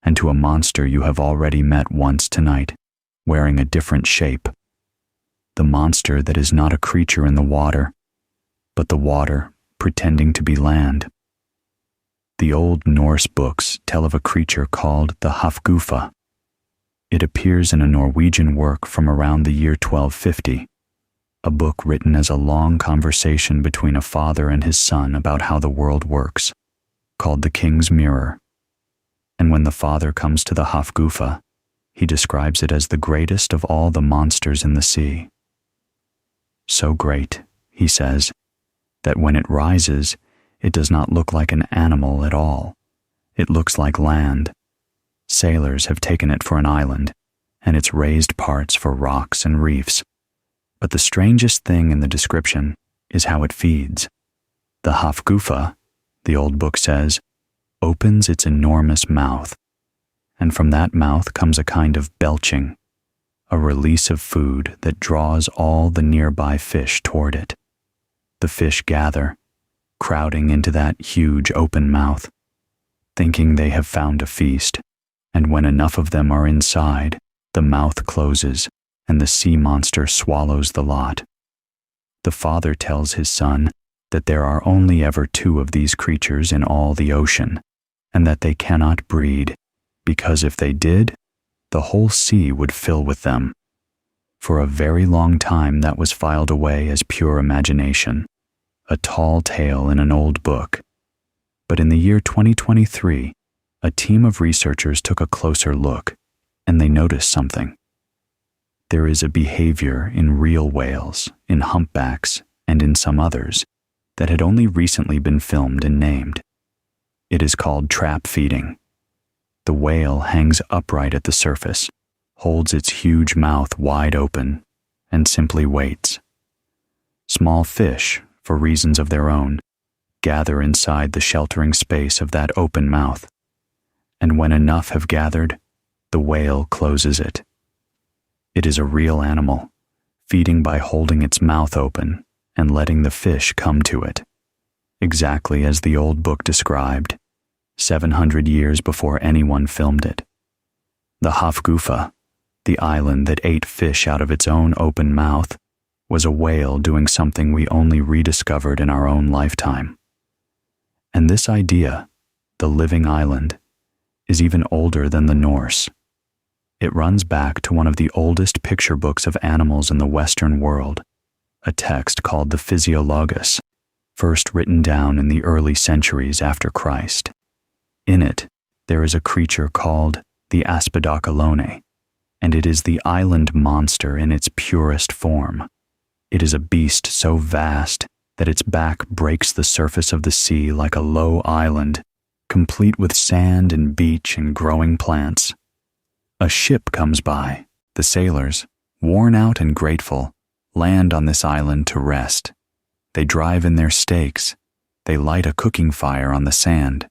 and to a monster you have already met once tonight, wearing a different shape. The monster that is not a creature in the water, but the water pretending to be land. The old Norse books tell of a creature called the Hafgufa. It appears in a Norwegian work from around the year 1250, a book written as a long conversation between a father and his son about how the world works, called the King's Mirror. And when the father comes to the Hafgufa, he describes it as the greatest of all the monsters in the sea. So great, he says, that when it rises, it does not look like an animal at all. It looks like land. Sailors have taken it for an island, and its raised parts for rocks and reefs. But the strangest thing in the description is how it feeds. The Hafgufa, the old book says, opens its enormous mouth, and from that mouth comes a kind of belching, a release of food that draws all the nearby fish toward it. The fish gather, crowding into that huge open mouth, thinking they have found a feast, and when enough of them are inside, the mouth closes, and the sea monster swallows the lot. The father tells his son that there are only ever 2 of these creatures in all the ocean, and that they cannot breed, because if they did, the whole sea would fill with them. For a very long time that was filed away as pure imagination, a tall tale in an old book. But in the year 2023, a team of researchers took a closer look, and they noticed something. There is a behavior in real whales, in humpbacks, and in some others that had only recently been filmed and named. It is called trap feeding. The whale hangs upright at the surface, holds its huge mouth wide open, and simply waits. Small fish, for reasons of their own, gather inside the sheltering space of that open mouth, and when enough have gathered, the whale closes it. It is a real animal, feeding by holding its mouth open and letting the fish come to it, exactly as the old book described, 700 years before anyone filmed it. The Hafgufa, the island that ate fish out of its own open mouth, was a whale doing something we only rediscovered in our own lifetime. And this idea, the living island, is even older than the Norse. It runs back to one of the oldest picture books of animals in the Western world, a text called the Physiologus, first written down in the early centuries after Christ. In it, there is a creature called the Aspidocalone, and it is the island monster in its purest form. It is a beast so vast that its back breaks the surface of the sea like a low island, complete with sand and beach and growing plants. A ship comes by. The sailors, worn out and grateful, land on this island to rest. They drive in their stakes. They light a cooking fire on the sand.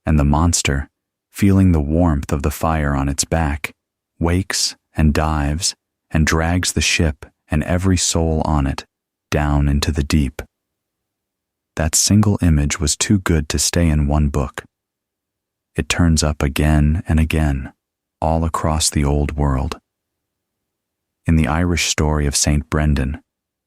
And the monster, feeling the warmth of the fire on its back, wakes and dives and drags the ship and every soul on it down into the deep. That single image was too good to stay in one book. It turns up again and again, all across the old world. In the Irish story of St. Brendan,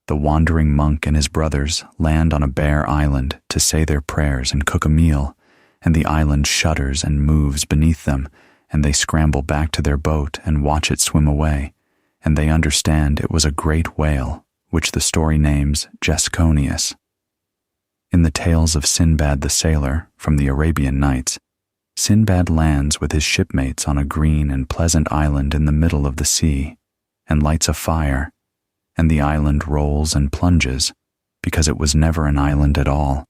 the wandering monk and his brothers land on a bare island to say their prayers and cook a meal, and the island shudders and moves beneath them, and they scramble back to their boat and watch it swim away, and they understand it was a great whale, which the story names Jesconius. In the tales of Sinbad the Sailor from the Arabian Nights, Sinbad lands with his shipmates on a green and pleasant island in the middle of the sea and lights a fire, and the island rolls and plunges because it was never an island at all.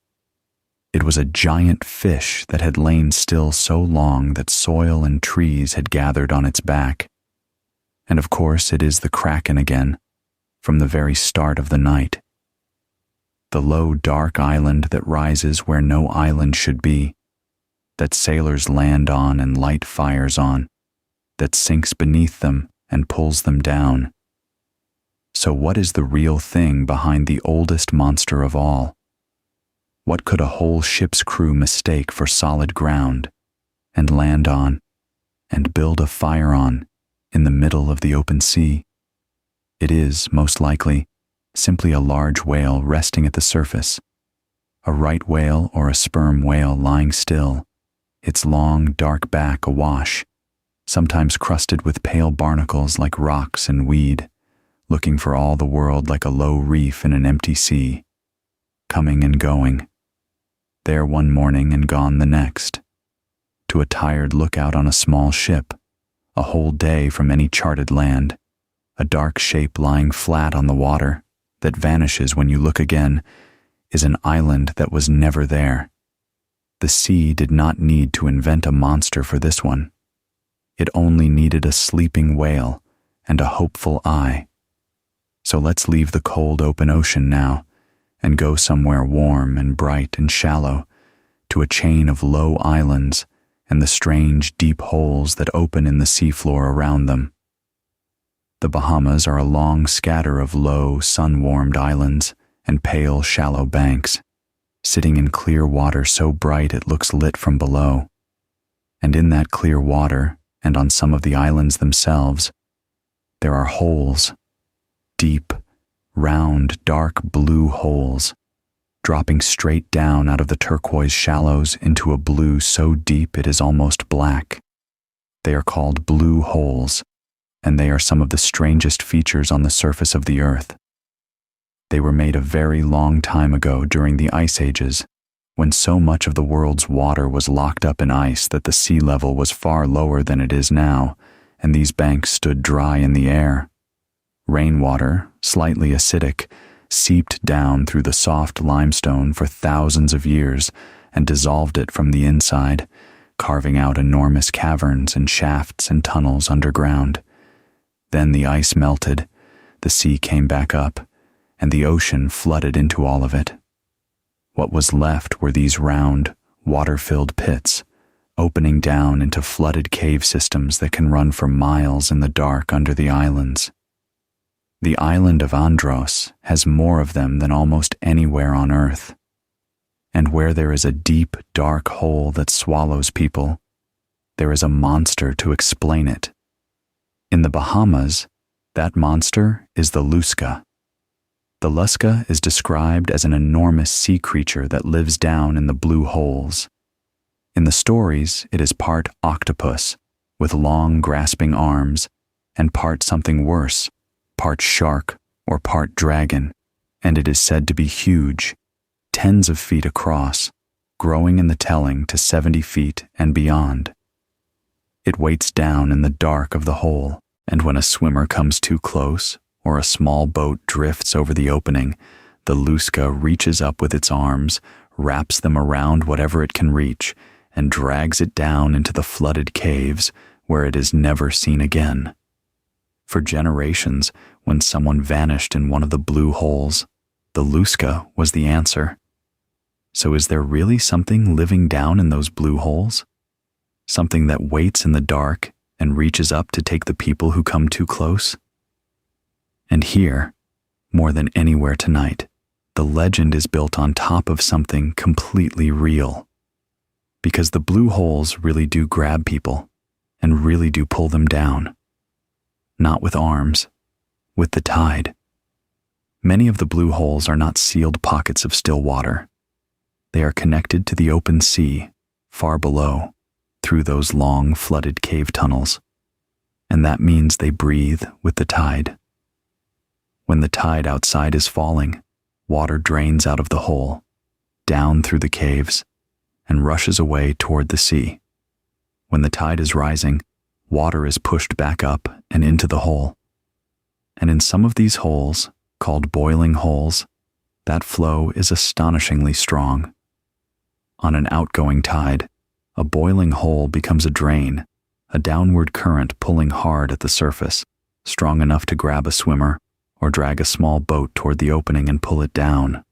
It was a giant fish that had lain still so long that soil and trees had gathered on its back. And of course it is the kraken again, from the very start of the night. The low, dark island that rises where no island should be, that sailors land on and light fires on, that sinks beneath them and pulls them down. So what is the real thing behind the oldest monster of all? What could a whole ship's crew mistake for solid ground, and land on, and build a fire on, in the middle of the open sea? It is, most likely, simply a large whale resting at the surface, a right whale or a sperm whale lying still, its long, dark back awash, sometimes crusted with pale barnacles like rocks and weed, looking for all the world like a low reef in an empty sea, coming and going, there one morning and gone the next, to a tired lookout on a small ship, a whole day from any charted land, a dark shape lying flat on the water that vanishes when you look again, is an island that was never there. The sea did not need to invent a monster for this one. It only needed a sleeping whale and a hopeful eye. So let's leave the cold open ocean now and go somewhere warm and bright and shallow, to a chain of low islands and the strange deep holes that open in the seafloor around them. The Bahamas are a long scatter of low, sun-warmed islands and pale, shallow banks, sitting in clear water so bright it looks lit from below. And in that clear water, and on some of the islands themselves, there are holes, deep, round, dark blue holes, dropping straight down out of the turquoise shallows into a blue so deep it is almost black. They are called blue holes, and they are some of the strangest features on the surface of the earth. They were made a very long time ago during the ice ages, when so much of the world's water was locked up in ice that the sea level was far lower than it is now, and these banks stood dry in the air. Rainwater, slightly acidic, seeped down through the soft limestone for thousands of years and dissolved it from the inside, carving out enormous caverns and shafts and tunnels underground. Then the ice melted, the sea came back up, and the ocean flooded into all of it. What was left were these round, water-filled pits, opening down into flooded cave systems that can run for miles in the dark under the islands. The island of Andros has more of them than almost anywhere on Earth. And where there is a deep, dark hole that swallows people, there is a monster to explain it. In the Bahamas, that monster is the lusca. The lusca is described as an enormous sea creature that lives down in the blue holes. In the stories, it is part octopus, with long, grasping arms, and part something worse, part shark or part dragon, and it is said to be huge, tens of feet across, growing in the telling to 70 feet and beyond. It waits down in the dark of the hole, and when a swimmer comes too close, or a small boat drifts over the opening, the lusca reaches up with its arms, wraps them around whatever it can reach, and drags it down into the flooded caves where it is never seen again. For generations, when someone vanished in one of the blue holes, the lusca was the answer. So is there really something living down in those blue holes? Something that waits in the dark and reaches up to take the people who come too close? And here, more than anywhere tonight, the legend is built on top of something completely real. Because the blue holes really do grab people and really do pull them down. Not with arms, with the tide. Many of the blue holes are not sealed pockets of still water. They are connected to the open sea, far below, through those long flooded cave tunnels. And that means they breathe with the tide. When the tide outside is falling, water drains out of the hole, down through the caves, and rushes away toward the sea. When the tide is rising, water is pushed back up and into the hole. And in some of these holes, called boiling holes, that flow is astonishingly strong. On an outgoing tide, a boiling hole becomes a drain, a downward current pulling hard at the surface, strong enough to grab a swimmer or drag a small boat toward the opening and pull it down.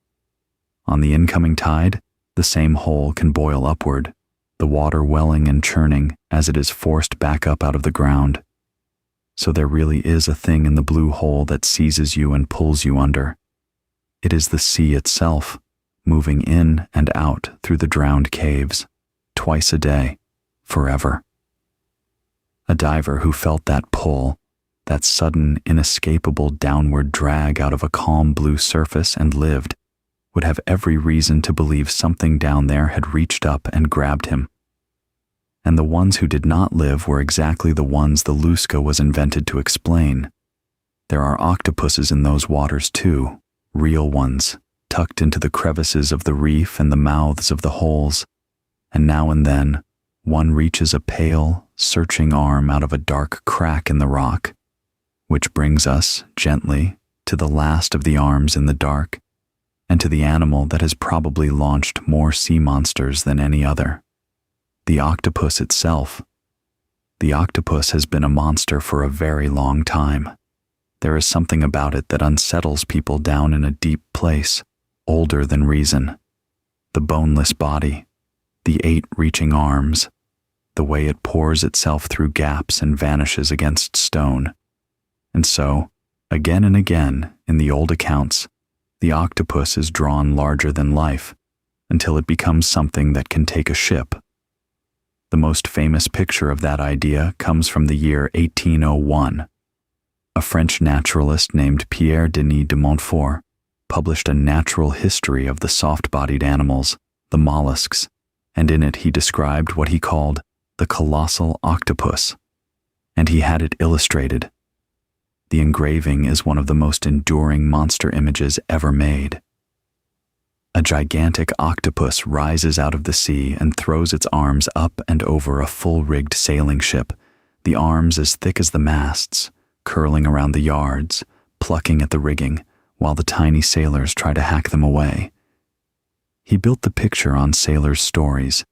On the incoming tide, the same hole can boil upward, the water welling and churning as it is forced back up out of the ground. So there really is a thing in the blue hole that seizes you and pulls you under. It is the sea itself, moving in and out through the drowned caves, twice a day, forever. A diver who felt that pull, that sudden, inescapable downward drag out of a calm blue surface and lived, would have every reason to believe something down there had reached up and grabbed him. And the ones who did not live were exactly the ones the Lusca was invented to explain. There are octopuses in those waters too, real ones, tucked into the crevices of the reef and the mouths of the holes, and now and then one reaches a pale, searching arm out of a dark crack in the rock, which brings us, gently, to the last of the arms in the dark, and to the animal that has probably launched more sea monsters than any other. The octopus itself. The octopus has been a monster for a very long time. There is something about it that unsettles people down in a deep place, older than reason. The boneless body, the 8 reaching arms, the way it pours itself through gaps and vanishes against stone. And so, again and again, in the old accounts, the octopus is drawn larger than life, until it becomes something that can take a ship. The most famous picture of that idea comes from the year 1801. A French naturalist named Pierre Denis de Montfort published a natural history of the soft-bodied animals, the mollusks, and in it he described what he called the colossal octopus, and he had it illustrated. The engraving is one of the most enduring monster images ever made. A gigantic octopus rises out of the sea and throws its arms up and over a full-rigged sailing ship, the arms as thick as the masts, curling around the yards, plucking at the rigging, while the tiny sailors try to hack them away. He built the picture on sailors' stories,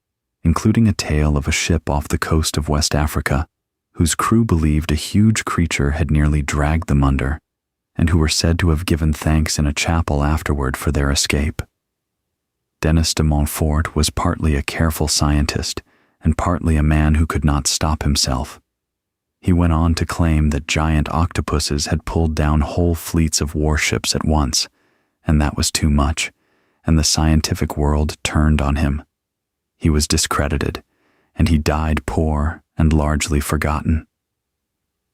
including a tale of a ship off the coast of West Africa, whose crew believed a huge creature had nearly dragged them under, and who were said to have given thanks in a chapel afterward for their escape. Denis de Montfort was partly a careful scientist and partly a man who could not stop himself. He went on to claim that giant octopuses had pulled down whole fleets of warships at once, and that was too much, and the scientific world turned on him. He was discredited, and he died poor and largely forgotten.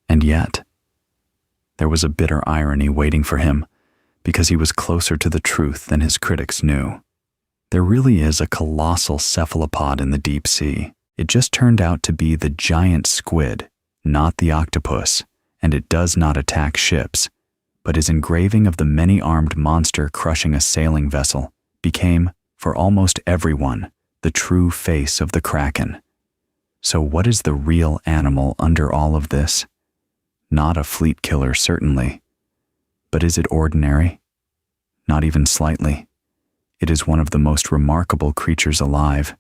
And yet, there was a bitter irony waiting for him, because he was closer to the truth than his critics knew. There really is a colossal cephalopod in the deep sea. It just turned out to be the giant squid, not the octopus, and it does not attack ships, but his engraving of the many-armed monster crushing a sailing vessel became, for almost everyone, the true face of the kraken. So what is the real animal under all of this? Not a fleet killer, certainly. But is it ordinary? Not even slightly. It is one of the most remarkable creatures alive.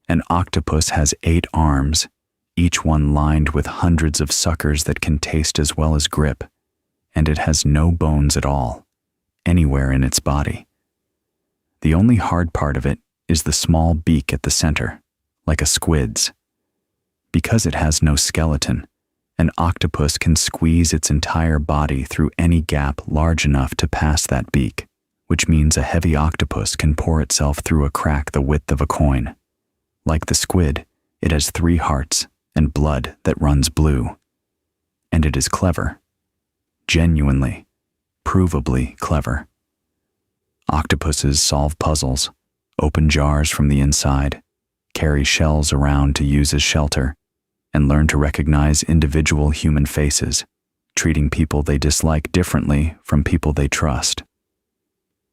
An octopus has 8 arms, each one lined with hundreds of suckers that can taste as well as grip, and it has no bones at all, anywhere in its body. The only hard part of it is the small beak at the center, like a squid's. Because it has no skeleton, an octopus can squeeze its entire body through any gap large enough to pass that beak, which means a heavy octopus can pour itself through a crack the width of a coin. Like the squid, it has 3 hearts and blood that runs blue. And it is clever. Genuinely, provably clever. Octopuses solve puzzles, open jars from the inside, carry shells around to use as shelter, and learn to recognize individual human faces, treating people they dislike differently from people they trust.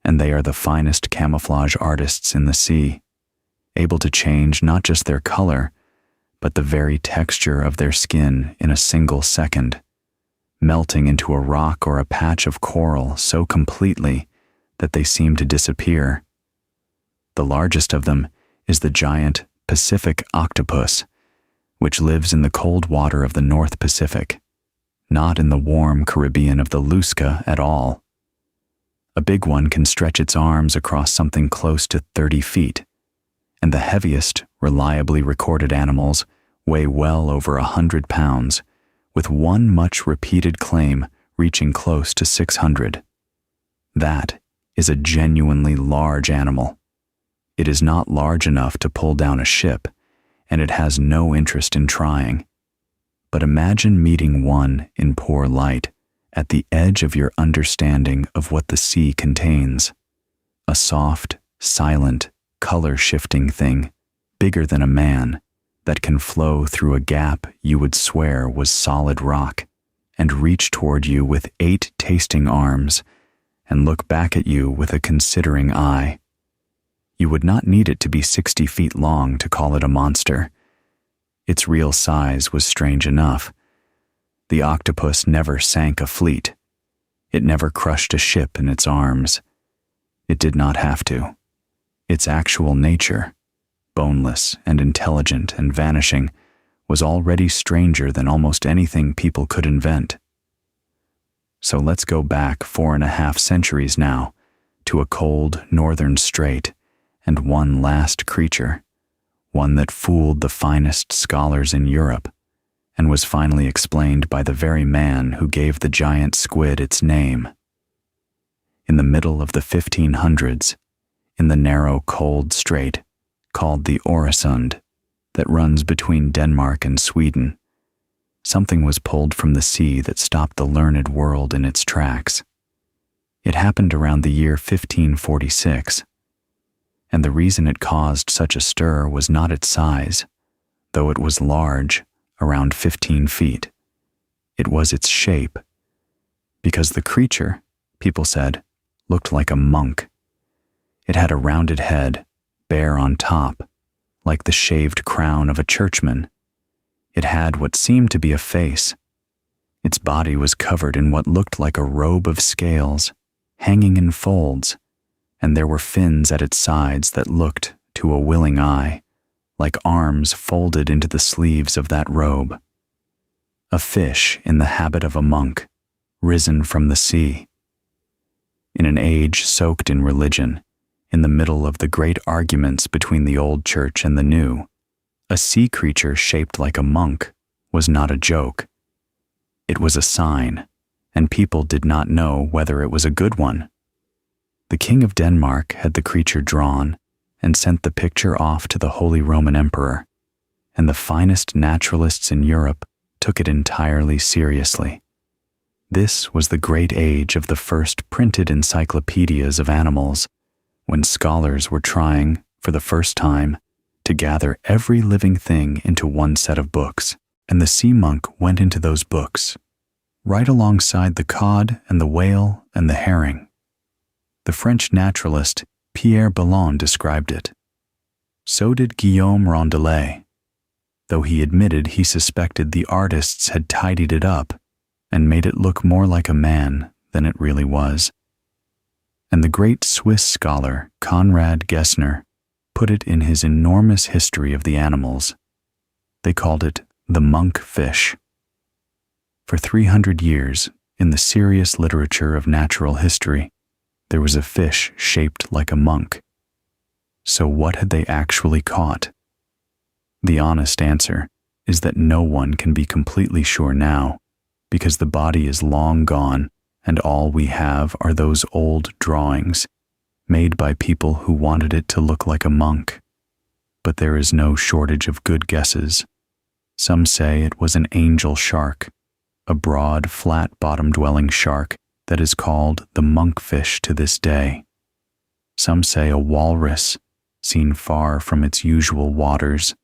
And they are the finest camouflage artists in the sea, able to change not just their color, but the very texture of their skin in a single second, melting into a rock or a patch of coral so completely that they seem to disappear. The largest of them is the giant Pacific octopus, which lives in the cold water of the North Pacific, not in the warm Caribbean of the Lusca at all. A big one can stretch its arms across something close to 30 feet, and the heaviest, reliably recorded animals weigh well over 100 pounds, with one much repeated claim reaching close to 600. That is a genuinely large animal. It is not large enough to pull down a ship, and it has no interest in trying. But imagine meeting one in poor light, at the edge of your understanding of what the sea contains. A soft, silent, color-shifting thing, bigger than a man, that can flow through a gap you would swear was solid rock, and reach toward you with 8 tasting arms, and look back at you with a considering eye. You would not need it to be 60 feet long to call it a monster. Its real size was strange enough. The octopus never sank a fleet. It never crushed a ship in its arms. It did not have to. Its actual nature, boneless and intelligent and vanishing, was already stranger than almost anything people could invent. So let's go back 4.5 centuries now, to a cold northern strait, and one last creature, one that fooled the finest scholars in Europe, and was finally explained by the very man who gave the giant squid its name. In the middle of the 1500s, in the narrow cold strait, called the Øresund, that runs between Denmark and Sweden, something was pulled from the sea that stopped the learned world in its tracks. It happened around the year 1546, and the reason it caused such a stir was not its size, though it was large, around 15 feet. It was its shape, because the creature, people said, looked like a monk. It had a rounded head, bare on top, like the shaved crown of a churchman. It had what seemed to be a face. Its body was covered in what looked like a robe of scales, hanging in folds, and there were fins at its sides that looked, to a willing eye, like arms folded into the sleeves of that robe. A fish in the habit of a monk, risen from the sea. In an age soaked in religion, in the middle of the great arguments between the old church and the new, a sea creature shaped like a monk was not a joke. It was a sign, and people did not know whether it was a good one. The King of Denmark had the creature drawn and sent the picture off to the Holy Roman Emperor, and the finest naturalists in Europe took it entirely seriously. This was the great age of the first printed encyclopedias of animals, when scholars were trying, for the first time, to gather every living thing into one set of books, and the sea monk went into those books, right alongside the cod and the whale and the herring. The French naturalist Pierre Bellon described it. So did Guillaume Rondelet, though he admitted he suspected the artists had tidied it up and made it look more like a man than it really was. And the great Swiss scholar Conrad Gessner put it in his enormous history of the animals. They called it the monk fish. For 300 years, in the serious literature of natural history, there was a fish shaped like a monk. So what had they actually caught? The honest answer is that no one can be completely sure now, because the body is long gone and all we have are those old drawings made by people who wanted it to look like a monk. But there is no shortage of good guesses. Some say it was an angel shark, a broad, flat-bottom-dwelling shark that is called the monkfish to this day. Some say a walrus, seen far from its usual waters,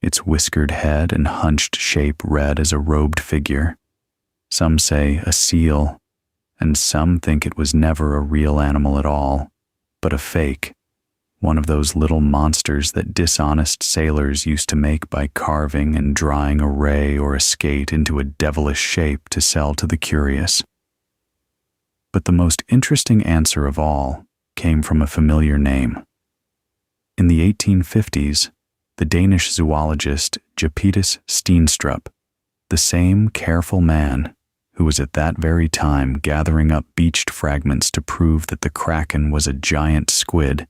its whiskered head and hunched shape read as a robed figure. Some say a seal, and some think it was never a real animal at all, but a fake, one of those little monsters that dishonest sailors used to make by carving and drying a ray or a skate into a devilish shape to sell to the curious. But the most interesting answer of all came from a familiar name. In the 1850s, the Danish zoologist Japetus Steenstrup, the same careful man who was at that very time gathering up beached fragments to prove that the kraken was a giant squid,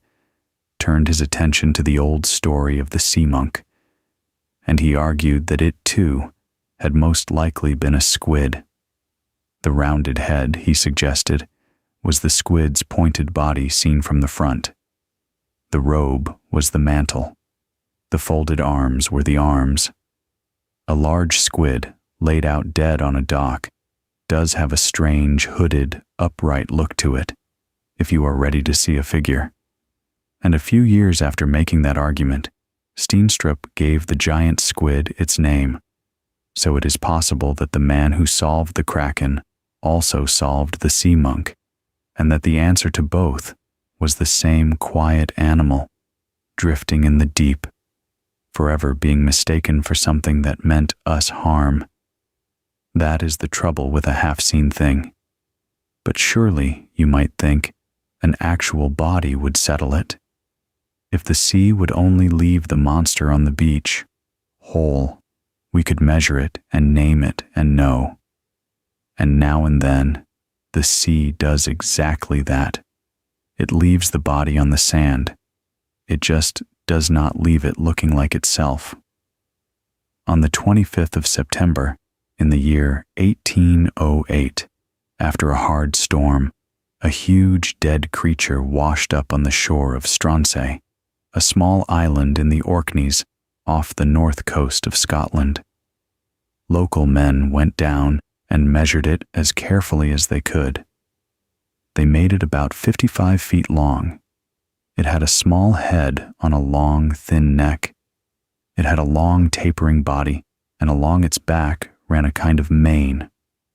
turned his attention to the old story of the sea monk, and he argued that it, too, had most likely been a squid. The rounded head, he suggested, was the squid's pointed body seen from the front. The robe was the mantle. The folded arms were the arms. A large squid, laid out dead on a dock, does have a strange, hooded, upright look to it, if you are ready to see a figure. And a few years after making that argument, Steenstrup gave the giant squid its name. So it is possible that the man who solved the kraken also solved the sea monk, and that the answer to both was the same quiet animal, drifting in the deep, forever being mistaken for something that meant us harm. That is the trouble with a half-seen thing. But surely, you might think, an actual body would settle it. If the sea would only leave the monster on the beach, whole, we could measure it and name it and know. And now and then, the sea does exactly that. It leaves the body on the sand. It just does not leave it looking like itself. On the 25th of September, in the year 1808, after a hard storm, a huge dead creature washed up on the shore of Stronsay, a small island in the Orkneys off the north coast of Scotland. Local men went down and measured it as carefully as they could. They made it about 55 feet long. It had a small head on a long, thin neck. It had a long, tapering body, and along its back ran a kind of mane,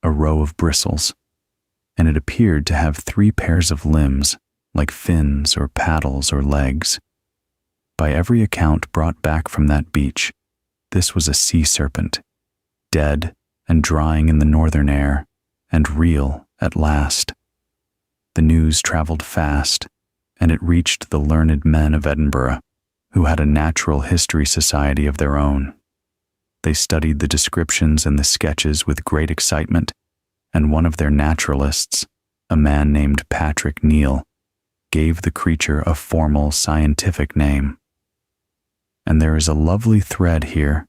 a row of bristles, and it appeared to have 3 pairs of limbs, like fins or paddles or legs. By every account brought back from that beach, this was a sea serpent, dead and drying in the northern air, and real at last. The news traveled fast, and it reached the learned men of Edinburgh, who had a natural history society of their own. They studied the descriptions and the sketches with great excitement, and one of their naturalists, a man named Patrick Neal, gave the creature a formal scientific name. And there is a lovely thread here,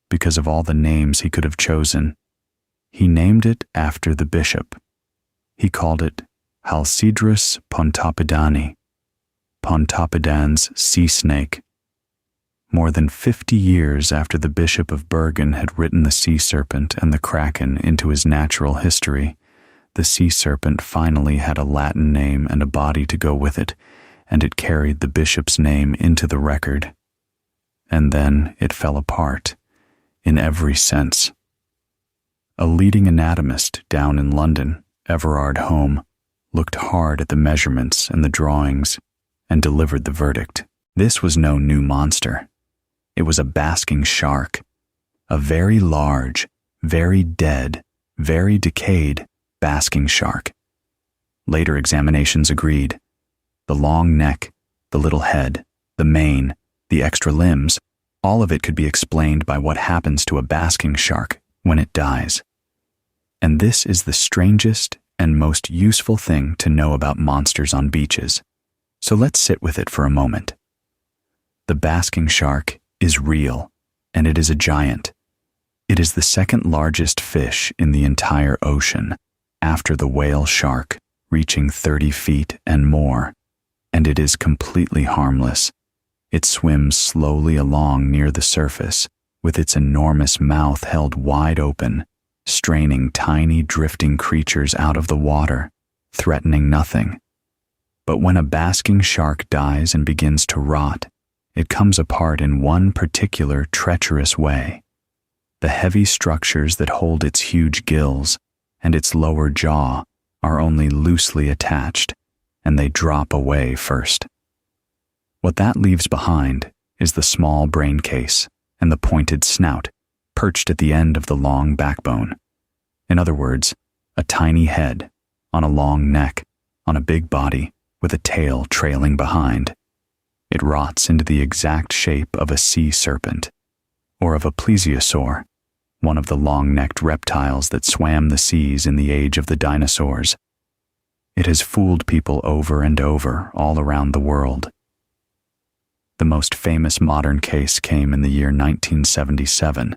because of all the names he could have chosen. He named it after the bishop. He called it Halcydrus Pontoppidani, Pontoppidan's sea snake. More than 50 years after the Bishop of Bergen had written the sea serpent and the kraken into his natural history, the sea serpent finally had a Latin name and a body to go with it, and it carried the bishop's name into the record. And then it fell apart, in every sense. A leading anatomist down in London, Everard Home, looked hard at the measurements and the drawings and delivered the verdict. This was no new monster. It was a basking shark, a very large, very dead, very decayed basking shark. Later examinations agreed. The long neck, the little head, the mane, the extra limbs, all of it could be explained by what happens to a basking shark when it dies. And this is the strangest and most useful thing to know about monsters on beaches. So let's sit with it for a moment. The basking shark is real, and it is a giant. It is the second largest fish in the entire ocean, after the whale shark, reaching 30 feet and more, and it is completely harmless. It swims slowly along near the surface, with its enormous mouth held wide open, straining tiny drifting creatures out of the water, threatening nothing. But when a basking shark dies and begins to rot, it comes apart in one particular treacherous way. The heavy structures that hold its huge gills and its lower jaw are only loosely attached, and they drop away first. What that leaves behind is the small brain case and the pointed snout perched at the end of the long backbone. In other words, a tiny head on a long neck on a big body with a tail trailing behind. It rots into the exact shape of a sea serpent, or of a plesiosaur, one of the long-necked reptiles that swam the seas in the age of the dinosaurs. It has fooled people over and over all around the world. The most famous modern case came in the year 1977,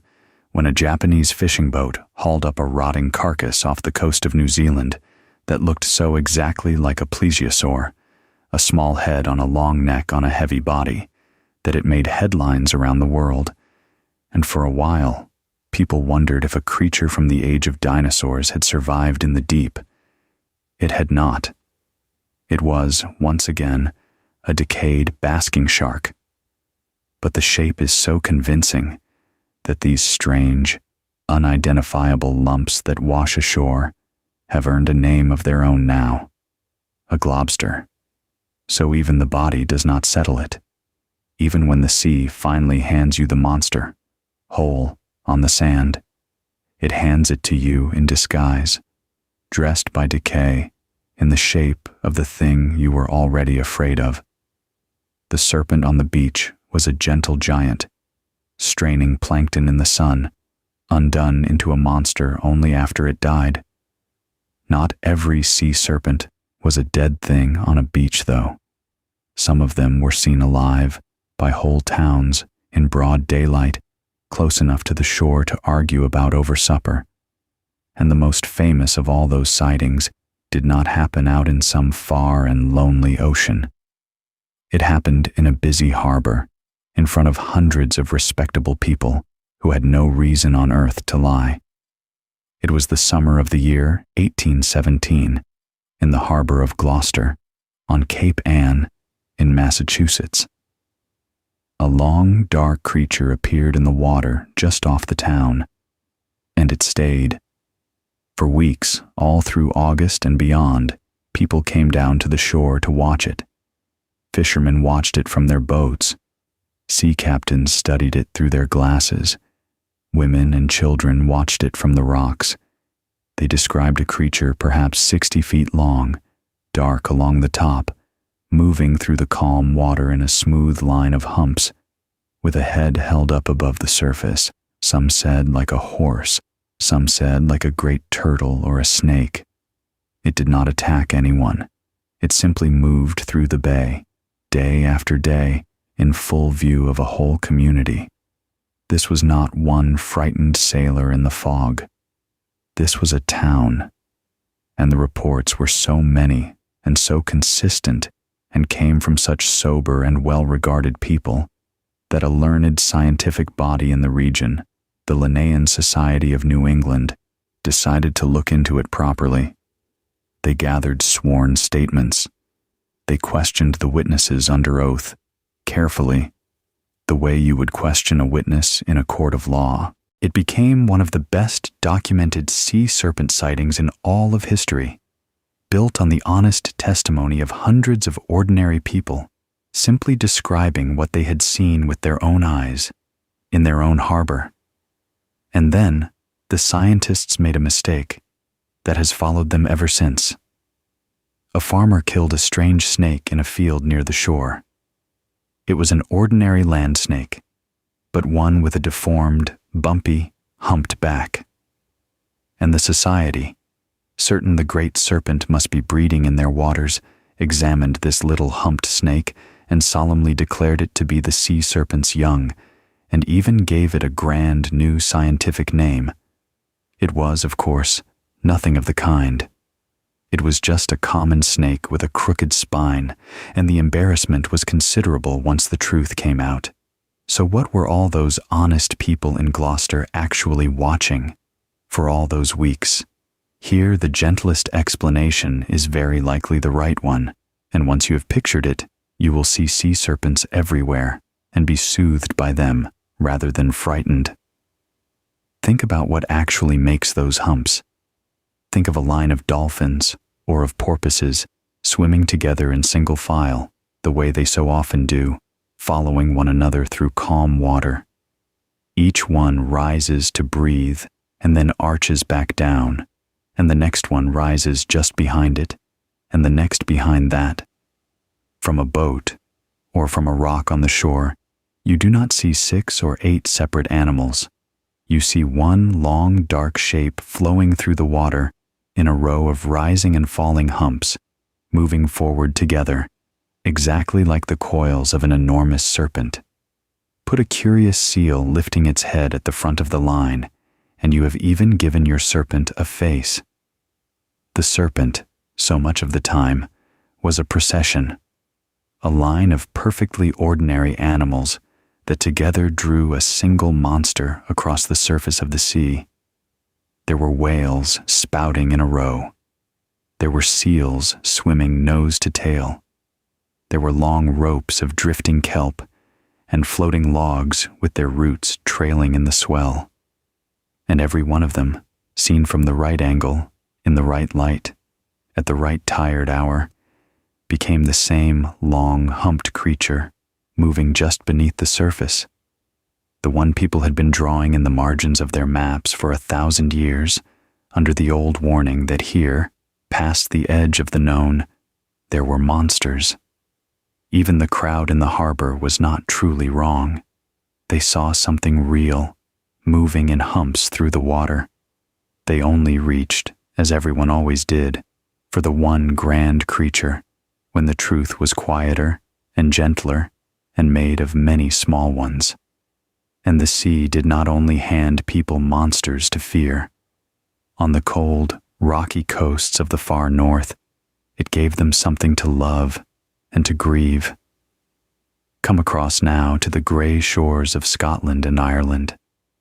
when a Japanese fishing boat hauled up a rotting carcass off the coast of New Zealand that looked so exactly like a plesiosaur, a small head on a long neck on a heavy body, that it made headlines around the world. And for a while, people wondered if a creature from the age of dinosaurs had survived in the deep. It had not. It was, once again, a decayed basking shark. But the shape is so convincing that these strange, unidentifiable lumps that wash ashore have earned a name of their own now, a globster. So even the body does not settle it, even when the sea finally hands you the monster, whole on the sand. It hands it to you in disguise, dressed by decay in the shape of the thing you were already afraid of. The serpent on the beach was a gentle giant, straining plankton in the sun, undone into a monster only after it died. Not every sea serpent was a dead thing on a beach, though. Some of them were seen alive by whole towns in broad daylight, close enough to the shore to argue about over supper. And the most famous of all those sightings did not happen out in some far and lonely ocean. It happened in a busy harbor, in front of hundreds of respectable people who had no reason on earth to lie. It was the summer of the year 1817, in the harbor of Gloucester, on Cape Ann, in Massachusetts. A long, dark creature appeared in the water just off the town, and it stayed. For weeks, all through August and beyond, people came down to the shore to watch it. Fishermen watched it from their boats. Sea captains studied it through their glasses. Women and children watched it from the rocks. They described a creature perhaps 60 feet long, dark along the top, moving through the calm water in a smooth line of humps, with a head held up above the surface. Some said like a horse, some said like a great turtle or a snake. It did not attack anyone. It simply moved through the bay, day after day, in full view of a whole community. This was not one frightened sailor in the fog. This was a town, and the reports were so many and so consistent and came from such sober and well-regarded people that a learned scientific body in the region, the Linnaean Society of New England, decided to look into it properly. They gathered sworn statements. They questioned the witnesses under oath, carefully, the way you would question a witness in a court of law. It became one of the best documented sea serpent sightings in all of history, built on the honest testimony of hundreds of ordinary people, simply describing what they had seen with their own eyes, in their own harbor. And then, the scientists made a mistake that has followed them ever since. A farmer killed a strange snake in a field near the shore. It was an ordinary land snake, but one with a deformed, bumpy, humped back. And the society, certain the great serpent must be breeding in their waters, examined this little humped snake and solemnly declared it to be the sea serpent's young, and even gave it a grand new scientific name. It was, of course, nothing of the kind. It was just a common snake with a crooked spine, and the embarrassment was considerable once the truth came out. So what were all those honest people in Gloucester actually watching for all those weeks? Here the gentlest explanation is very likely the right one, and once you have pictured it, you will see sea serpents everywhere and be soothed by them rather than frightened. Think about what actually makes those humps. Think of a line of dolphins or of porpoises swimming together in single file, the way they so often do, following one another through calm water. Each one rises to breathe and then arches back down, and the next one rises just behind it, and the next behind that. From a boat, or from a rock on the shore, you do not see 6 or 8 separate animals. You see one long, dark shape flowing through the water in a row of rising and falling humps, moving forward together, exactly like the coils of an enormous serpent. Put a curious seal lifting its head at the front of the line, and you have even given your serpent a face. The serpent, so much of the time, was a procession, a line of perfectly ordinary animals that together drew a single monster across the surface of the sea. There were whales spouting in a row. There were seals swimming nose to tail. There were long ropes of drifting kelp and floating logs with their roots trailing in the swell. And every one of them, seen from the right angle, in the right light, at the right tired hour, became the same long, humped creature moving just beneath the surface, the one people had been drawing in the margins of their maps for 1,000 years, under the old warning that here, past the edge of the known, there were monsters. Even the crowd in the harbor was not truly wrong. They saw something real, moving in humps through the water. They only reached, as everyone always did, for the one grand creature, when the truth was quieter and gentler and made of many small ones. And the sea did not only hand people monsters to fear. On the cold, rocky coasts of the far north, it gave them something to love and to grieve. Come across now to the grey shores of Scotland and Ireland,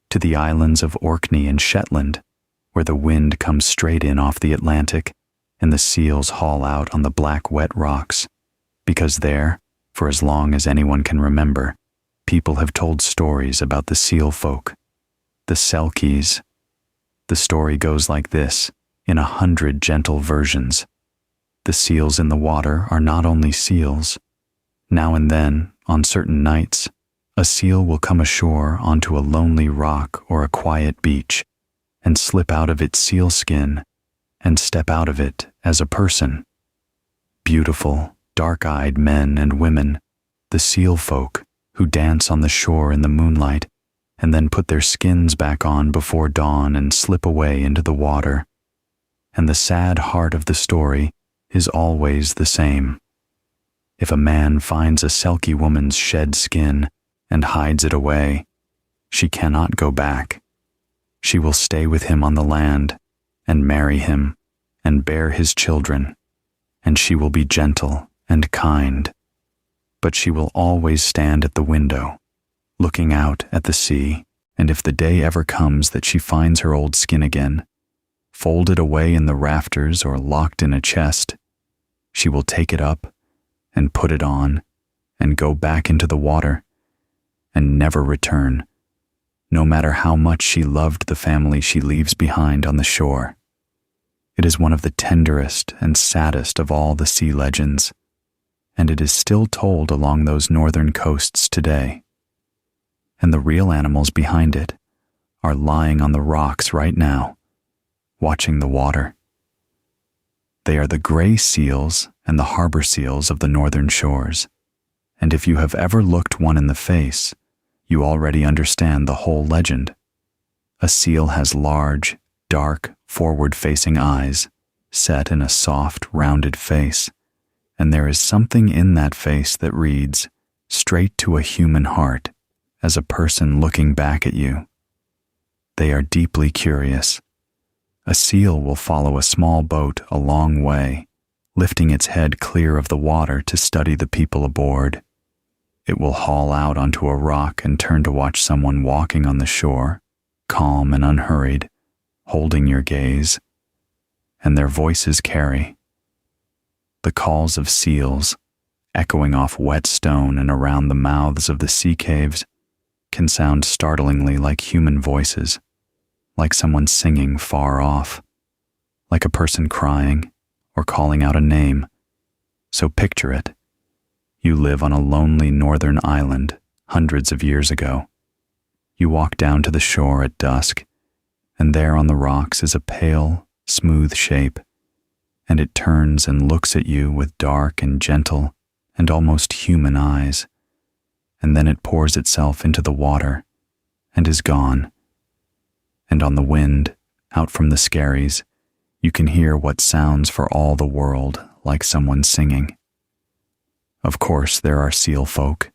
to the islands of Orkney and Shetland, where the wind comes straight in off the Atlantic and the seals haul out on the black wet rocks, because there, for as long as anyone can remember, people have told stories about the seal folk, the Selkies. The story goes like this, in 100 gentle versions. The seals in the water are not only seals. Now and then, on certain nights, a seal will come ashore onto a lonely rock or a quiet beach and slip out of its seal skin and step out of it as a person. Beautiful, dark-eyed men and women, the seal folk, who dance on the shore in the moonlight and then put their skins back on before dawn and slip away into the water. And the sad heart of the story is always the same. If a man finds a Selkie woman's shed skin and hides it away, she cannot go back. She will stay with him on the land and marry him and bear his children, and she will be gentle and kind. But she will always stand at the window, looking out at the sea, and if the day ever comes that she finds her old skin again, folded away in the rafters or locked in a chest, she will take it up and put it on and go back into the water and never return, no matter how much she loved the family she leaves behind on the shore. It is one of the tenderest and saddest of all the sea legends, and it is still told along those northern coasts today. And the real animals behind it are lying on the rocks right now, watching the water. They are the gray seals and the harbor seals of the northern shores, and if you have ever looked one in the face, you already understand the whole legend. A seal has large, dark, forward-facing eyes, set in a soft, rounded face, and there is something in that face that reads, straight to a human heart, as a person looking back at you. They are deeply curious. A seal will follow a small boat a long way, lifting its head clear of the water to study the people aboard. It will haul out onto a rock and turn to watch someone walking on the shore, calm and unhurried, holding your gaze, and their voices carry. The calls of seals, echoing off wet stone and around the mouths of the sea caves, can sound startlingly like human voices, like someone singing far off, like a person crying or calling out a name. So picture it. You live on a lonely northern island hundreds of years ago. You walk down to the shore at dusk, and there on the rocks is a pale, smooth shape, and it turns and looks at you with dark and gentle and almost human eyes, and then it pours itself into the water and is gone. And on the wind, out from the skerries, you can hear what sounds for all the world like someone singing. Of course there are seal folk.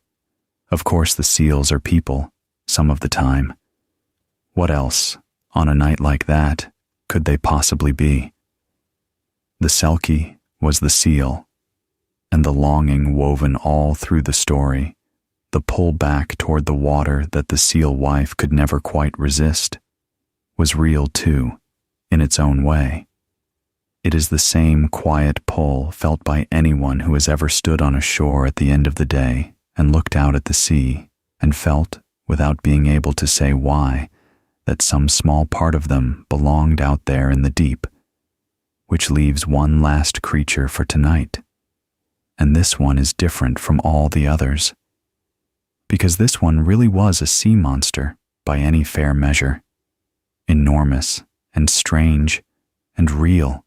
Of course the seals are people, some of the time. What else, on a night like that, could they possibly be? The selkie was the seal, and the longing woven all through the story, the pull back toward the water that the seal wife could never quite resist, was real too, in its own way. It is the same quiet pull felt by anyone who has ever stood on a shore at the end of the day and looked out at the sea and felt, without being able to say why, that some small part of them belonged out there in the deep, which leaves one last creature for tonight. And this one is different from all the others, because this one really was a sea monster by any fair measure, enormous and strange and real,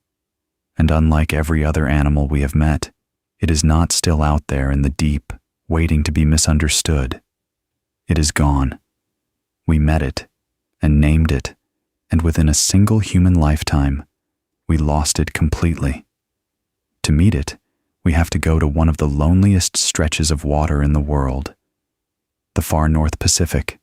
and unlike every other animal we have met, it is not still out there in the deep, waiting to be misunderstood. It is gone. We met it, and named it, and within a single human lifetime, we lost it completely. To meet it, we have to go to one of the loneliest stretches of water in the world, the far North Pacific,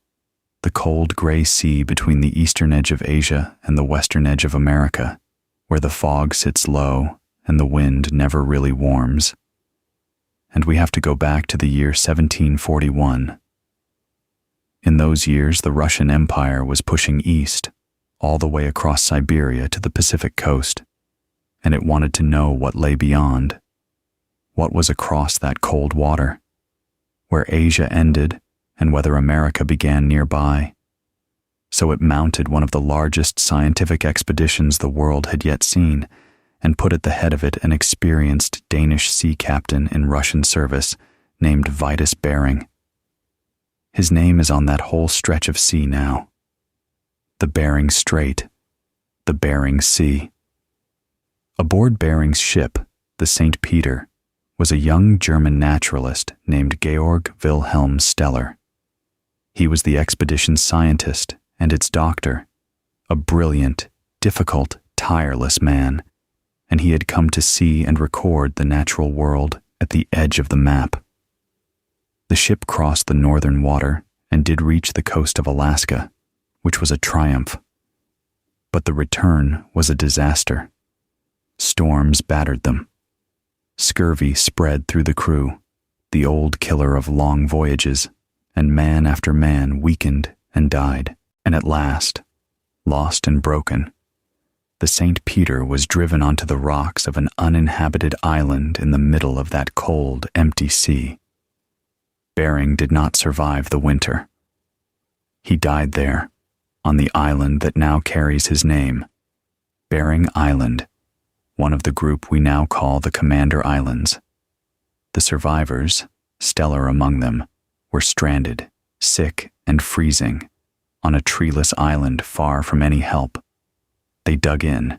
the cold gray sea between the eastern edge of Asia and the western edge of America, where the fog sits low and the wind never really warms. And we have to go back to the year 1741. In those years, the Russian Empire was pushing east, all the way across Siberia to the Pacific coast, and it wanted to know what lay beyond, what was across that cold water, where Asia ended and whether America began nearby. So it mounted one of the largest scientific expeditions the world had yet seen, and put at the head of it an experienced Danish sea captain in Russian service named Vitus Bering. His name is on that whole stretch of sea now. The Bering Strait, the Bering Sea. Aboard Bering's ship, the St. Peter, was a young German naturalist named Georg Wilhelm Steller. He was the expedition's scientist and its doctor, a brilliant, difficult, tireless man, and he had come to see and record the natural world at the edge of the map. The ship crossed the northern water and did reach the coast of Alaska, which was a triumph. But the return was a disaster. Storms battered them. Scurvy spread through the crew, the old killer of long voyages, and man after man weakened and died. And at last, lost and broken, the St. Peter was driven onto the rocks of an uninhabited island in the middle of that cold, empty sea. Bering did not survive the winter. He died there, on the island that now carries his name, Bering Island, one of the group we now call the Commander Islands. The survivors, Steller among them, were stranded, sick and freezing, on a treeless island far from any help. They dug in.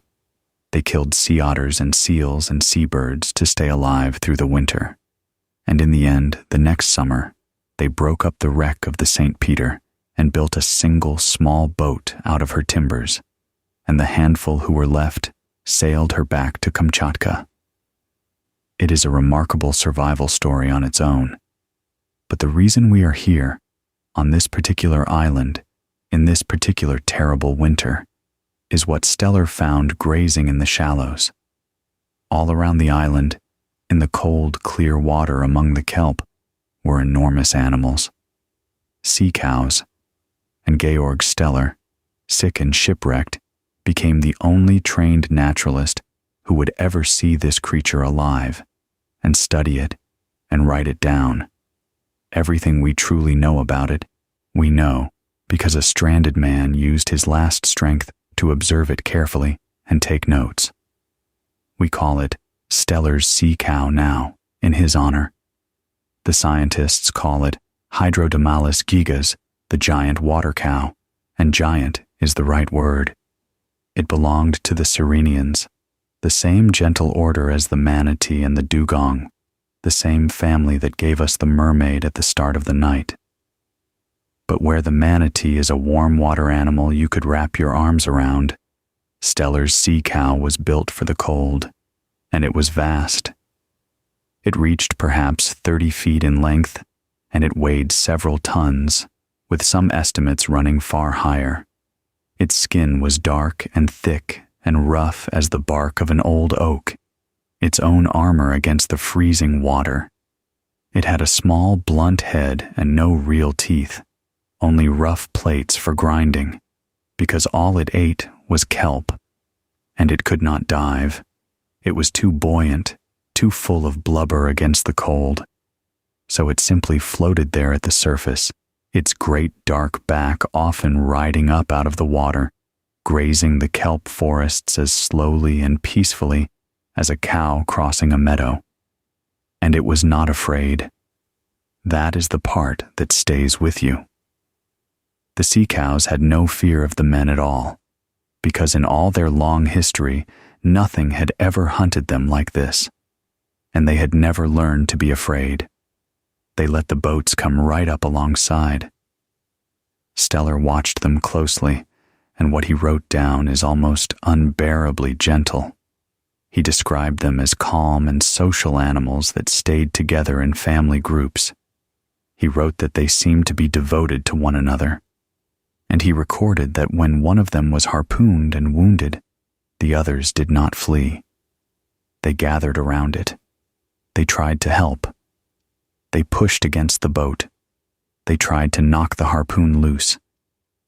They killed sea otters and seals and seabirds to stay alive through the winter. And in the end, the next summer, they broke up the wreck of the St. Peter and built a single small boat out of her timbers, and the handful who were left sailed her back to Kamchatka. It is a remarkable survival story on its own, but the reason we are here, on this particular island, in this particular terrible winter, is what Steller found grazing in the shallows. All around the island, in the cold, clear water among the kelp, were enormous animals. Sea cows, and Georg Steller, sick and shipwrecked, became the only trained naturalist who would ever see this creature alive, and study it, and write it down. Everything we truly know about it, we know, because a stranded man used his last strength to observe it carefully and take notes. We call it Steller's sea cow now, in his honor. The scientists call it Hydrodamalis gigas, the giant water cow, and giant is the right word. It belonged to the Sirenians, the same gentle order as the manatee and the dugong, the same family that gave us the mermaid at the start of the night. But where the manatee is a warm water animal you could wrap your arms around, Stellar's sea cow was built for the cold, and it was vast. It reached perhaps 30 feet in length, and it weighed several tons, with some estimates running far higher. Its skin was dark and thick and rough as the bark of an old oak, its own armor against the freezing water. It had a small, blunt head and no real teeth, only rough plates for grinding, because all it ate was kelp. And it could not dive. It was too buoyant, too full of blubber against the cold. So it simply floated there at the surface, its great dark back often riding up out of the water, grazing the kelp forests as slowly and peacefully as a cow crossing a meadow. And it was not afraid. That is the part that stays with you. The sea cows had no fear of the men at all, because in all their long history, nothing had ever hunted them like this, and they had never learned to be afraid. They let the boats come right up alongside. Stellar watched them closely, and what he wrote down is almost unbearably gentle. He described them as calm and social animals that stayed together in family groups. He wrote that they seemed to be devoted to one another, and he recorded that when one of them was harpooned and wounded, the others did not flee. They gathered around it. They tried to help. They pushed against the boat. They tried to knock the harpoon loose.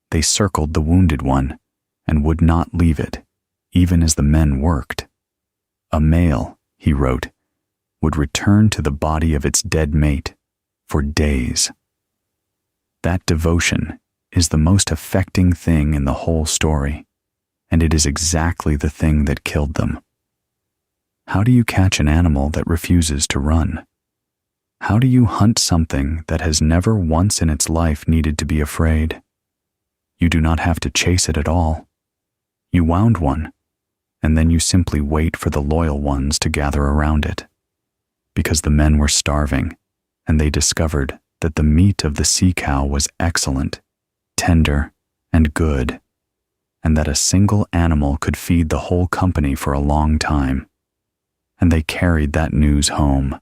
They circled the wounded one and would not leave it, even as the men worked. A male, he wrote, would return to the body of its dead mate for days. That devotion is the most affecting thing in the whole story, and it is exactly the thing that killed them. How do you catch an animal that refuses to run? How do you hunt something that has never once in its life needed to be afraid? You do not have to chase it at all. You wound one, and then you simply wait for the loyal ones to gather around it. Because the men were starving, and they discovered that the meat of the sea cow was excellent, tender, and good, and that a single animal could feed the whole company for a long time. And they carried that news home.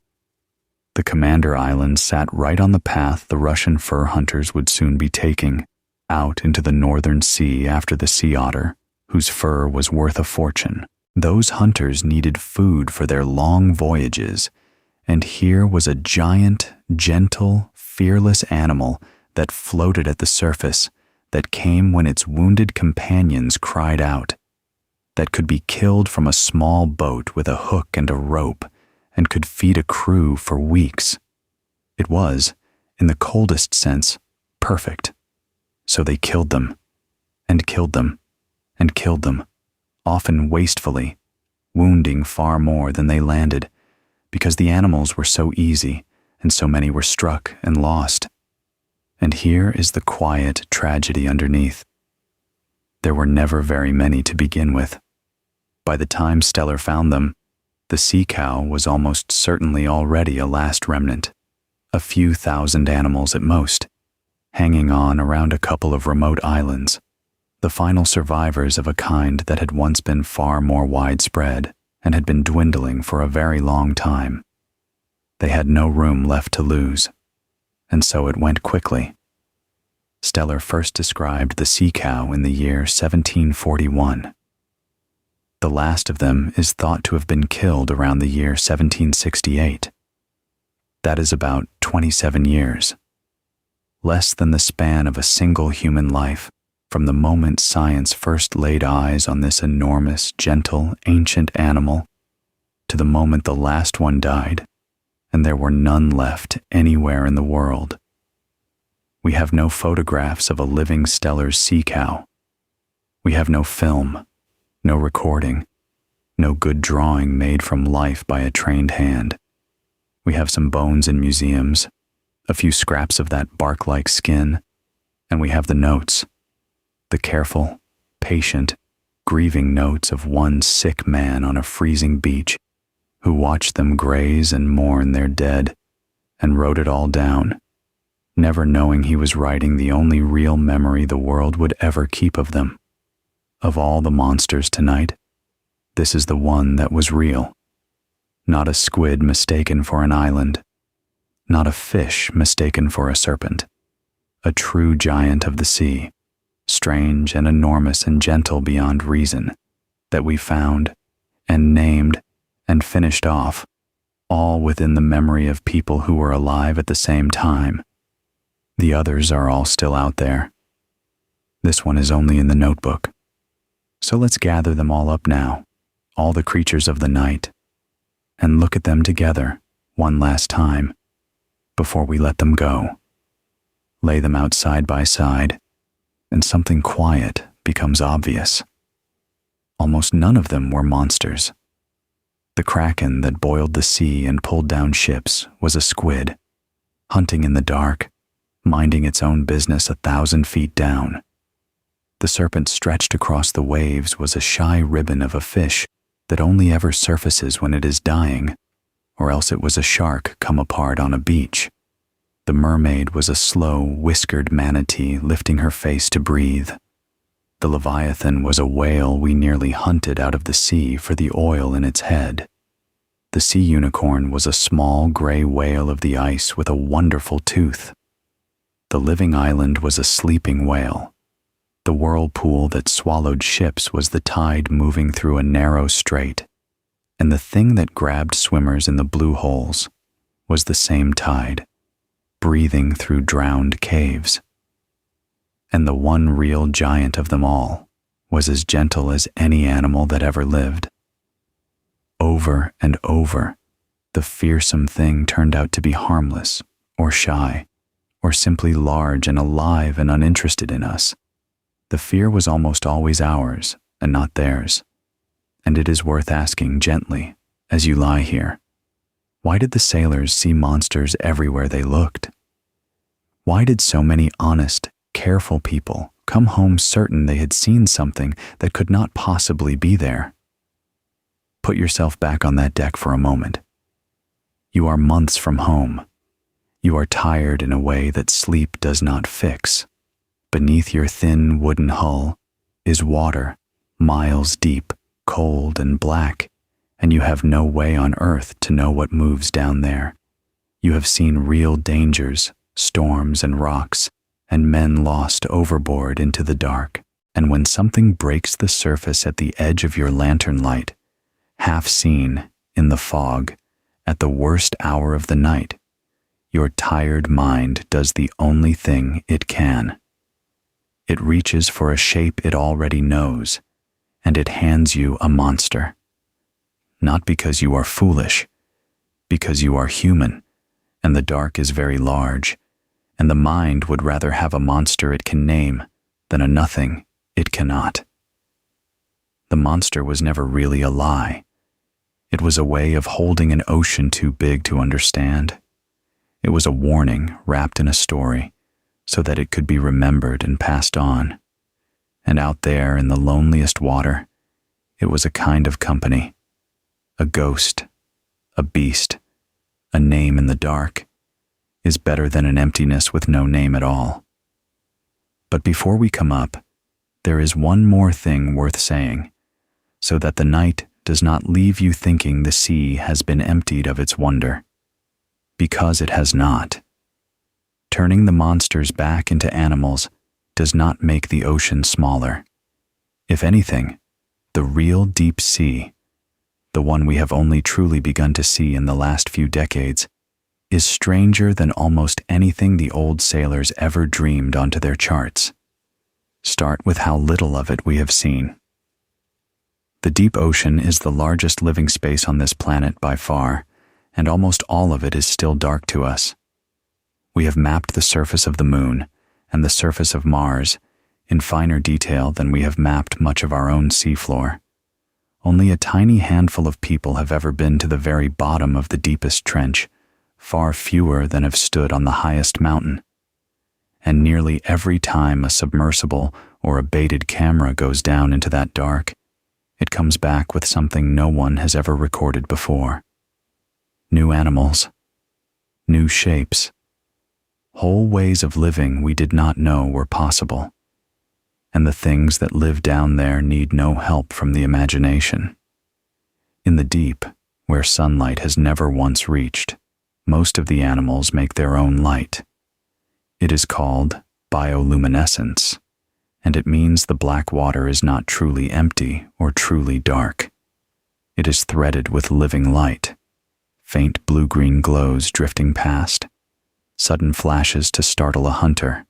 The Commander Islands sat right on the path the Russian fur hunters would soon be taking, out into the northern sea after the sea otter, whose fur was worth a fortune. Those hunters needed food for their long voyages, and here was a giant, gentle, fearless animal that floated at the surface, that came when its wounded companions cried out, that could be killed from a small boat with a hook and a rope, and could feed a crew for weeks. It was, in the coldest sense, perfect. So they killed them, and killed them, and killed them, often wastefully, wounding far more than they landed, because the animals were so easy, and so many were struck and lost. And here is the quiet tragedy underneath. There were never very many to begin with. By the time Stellar found them, the sea cow was almost certainly already a last remnant, a few thousand animals at most, hanging on around a couple of remote islands, the final survivors of a kind that had once been far more widespread and had been dwindling for a very long time. They had no room left to lose, and so it went quickly. Stellar first described the sea cow in the year 1741. The last of them is thought to have been killed around the year 1768. That is about 27 years. Less than the span of a single human life, from the moment science first laid eyes on this enormous, gentle, ancient animal, to the moment the last one died, and there were none left anywhere in the world. We have no photographs of a living Stellar's sea cow. We have no film, no recording, no good drawing made from life by a trained hand. We have some bones in museums, a few scraps of that bark-like skin, and we have the notes, the careful, patient, grieving notes of one sick man on a freezing beach who watched them graze and mourn their dead and wrote it all down, never knowing he was writing the only real memory the world would ever keep of them. Of all the monsters tonight, this is the one that was real. Not a squid mistaken for an island, not a fish mistaken for a serpent, a true giant of the sea, strange and enormous and gentle beyond reason, that we found and named and finished off, all within the memory of people who were alive at the same time. The others are all still out there. This one is only in the notebook. So let's gather them all up now, all the creatures of the night, and look at them together one last time before we let them go. Lay them out side by side, and something quiet becomes obvious. Almost none of them were monsters. The kraken that boiled the sea and pulled down ships was a squid, hunting in the dark, minding its own business 1,000 feet down. The serpent stretched across the waves was a shy ribbon of a fish that only ever surfaces when it is dying, or else it was a shark come apart on a beach. The mermaid was a slow, whiskered manatee lifting her face to breathe. The leviathan was a whale we nearly hunted out of the sea for the oil in its head. The sea unicorn was a small gray whale of the ice with a wonderful tooth. The living island was a sleeping whale. The whirlpool that swallowed ships was the tide moving through a narrow strait, and the thing that grabbed swimmers in the blue holes was the same tide, breathing through drowned caves. And the one real giant of them all was as gentle as any animal that ever lived. Over and over, the fearsome thing turned out to be harmless, or shy, or simply large and alive and uninterested in us. The fear was almost always ours and not theirs. And it is worth asking gently, as you lie here, why did the sailors see monsters everywhere they looked? Why did so many honest, careful people come home certain they had seen something that could not possibly be there? Put yourself back on that deck for a moment. You are months from home. You are tired in a way that sleep does not fix. Beneath your thin wooden hull is water, miles deep, cold and black, and you have no way on earth to know what moves down there. You have seen real dangers, storms and rocks, and men lost overboard into the dark. And when something breaks the surface at the edge of your lantern light, half seen in the fog, at the worst hour of the night, your tired mind does the only thing it can. It reaches for a shape it already knows, and it hands you a monster. Not because you are foolish, because you are human, and the dark is very large, and the mind would rather have a monster it can name than a nothing it cannot. The monster was never really a lie. It was a way of holding an ocean too big to understand. It was a warning wrapped in a story, so that it could be remembered and passed on. And out there in the loneliest water, it was a kind of company, a ghost, a beast, a name in the dark, is better than an emptiness with no name at all. But before we come up, there is one more thing worth saying, so that the night does not leave you thinking the sea has been emptied of its wonder, because it has not. Turning the monsters back into animals does not make the ocean smaller. If anything, the real deep sea, the one we have only truly begun to see in the last few decades, is stranger than almost anything the old sailors ever dreamed onto their charts. Start with how little of it we have seen. The deep ocean is the largest living space on this planet by far, and almost all of it is still dark to us. We have mapped the surface of the moon and the surface of Mars in finer detail than we have mapped much of our own seafloor. Only a tiny handful of people have ever been to the very bottom of the deepest trench, far fewer than have stood on the highest mountain. And nearly every time a submersible or a baited camera goes down into that dark, it comes back with something no one has ever recorded before. New animals, new shapes, whole ways of living we did not know were possible. And the things that live down there need no help from the imagination. In the deep, where sunlight has never once reached, most of the animals make their own light. It is called bioluminescence, and it means the black water is not truly empty or truly dark. It is threaded with living light, faint blue-green glows drifting past, sudden flashes to startle a hunter,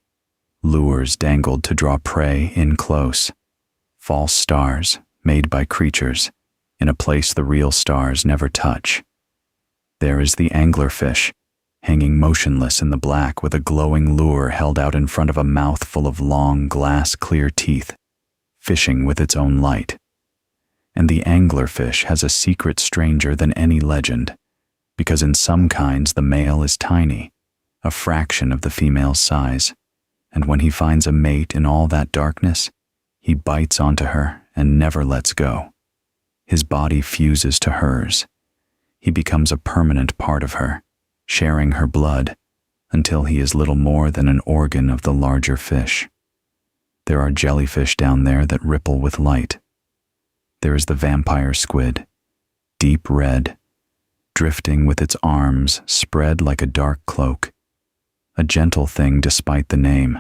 lures dangled to draw prey in close, false stars made by creatures in a place the real stars never touch. There is the anglerfish, hanging motionless in the black with a glowing lure held out in front of a mouth full of long, glass-clear teeth, fishing with its own light. And the anglerfish has a secret stranger than any legend, because in some kinds the male is tiny, a fraction of the female's size, and when he finds a mate in all that darkness, he bites onto her and never lets go. His body fuses to hers. He becomes a permanent part of her, sharing her blood, until he is little more than an organ of the larger fish. There are jellyfish down there that ripple with light. There is the vampire squid, deep red, drifting with its arms spread like a dark cloak, a gentle thing despite the name,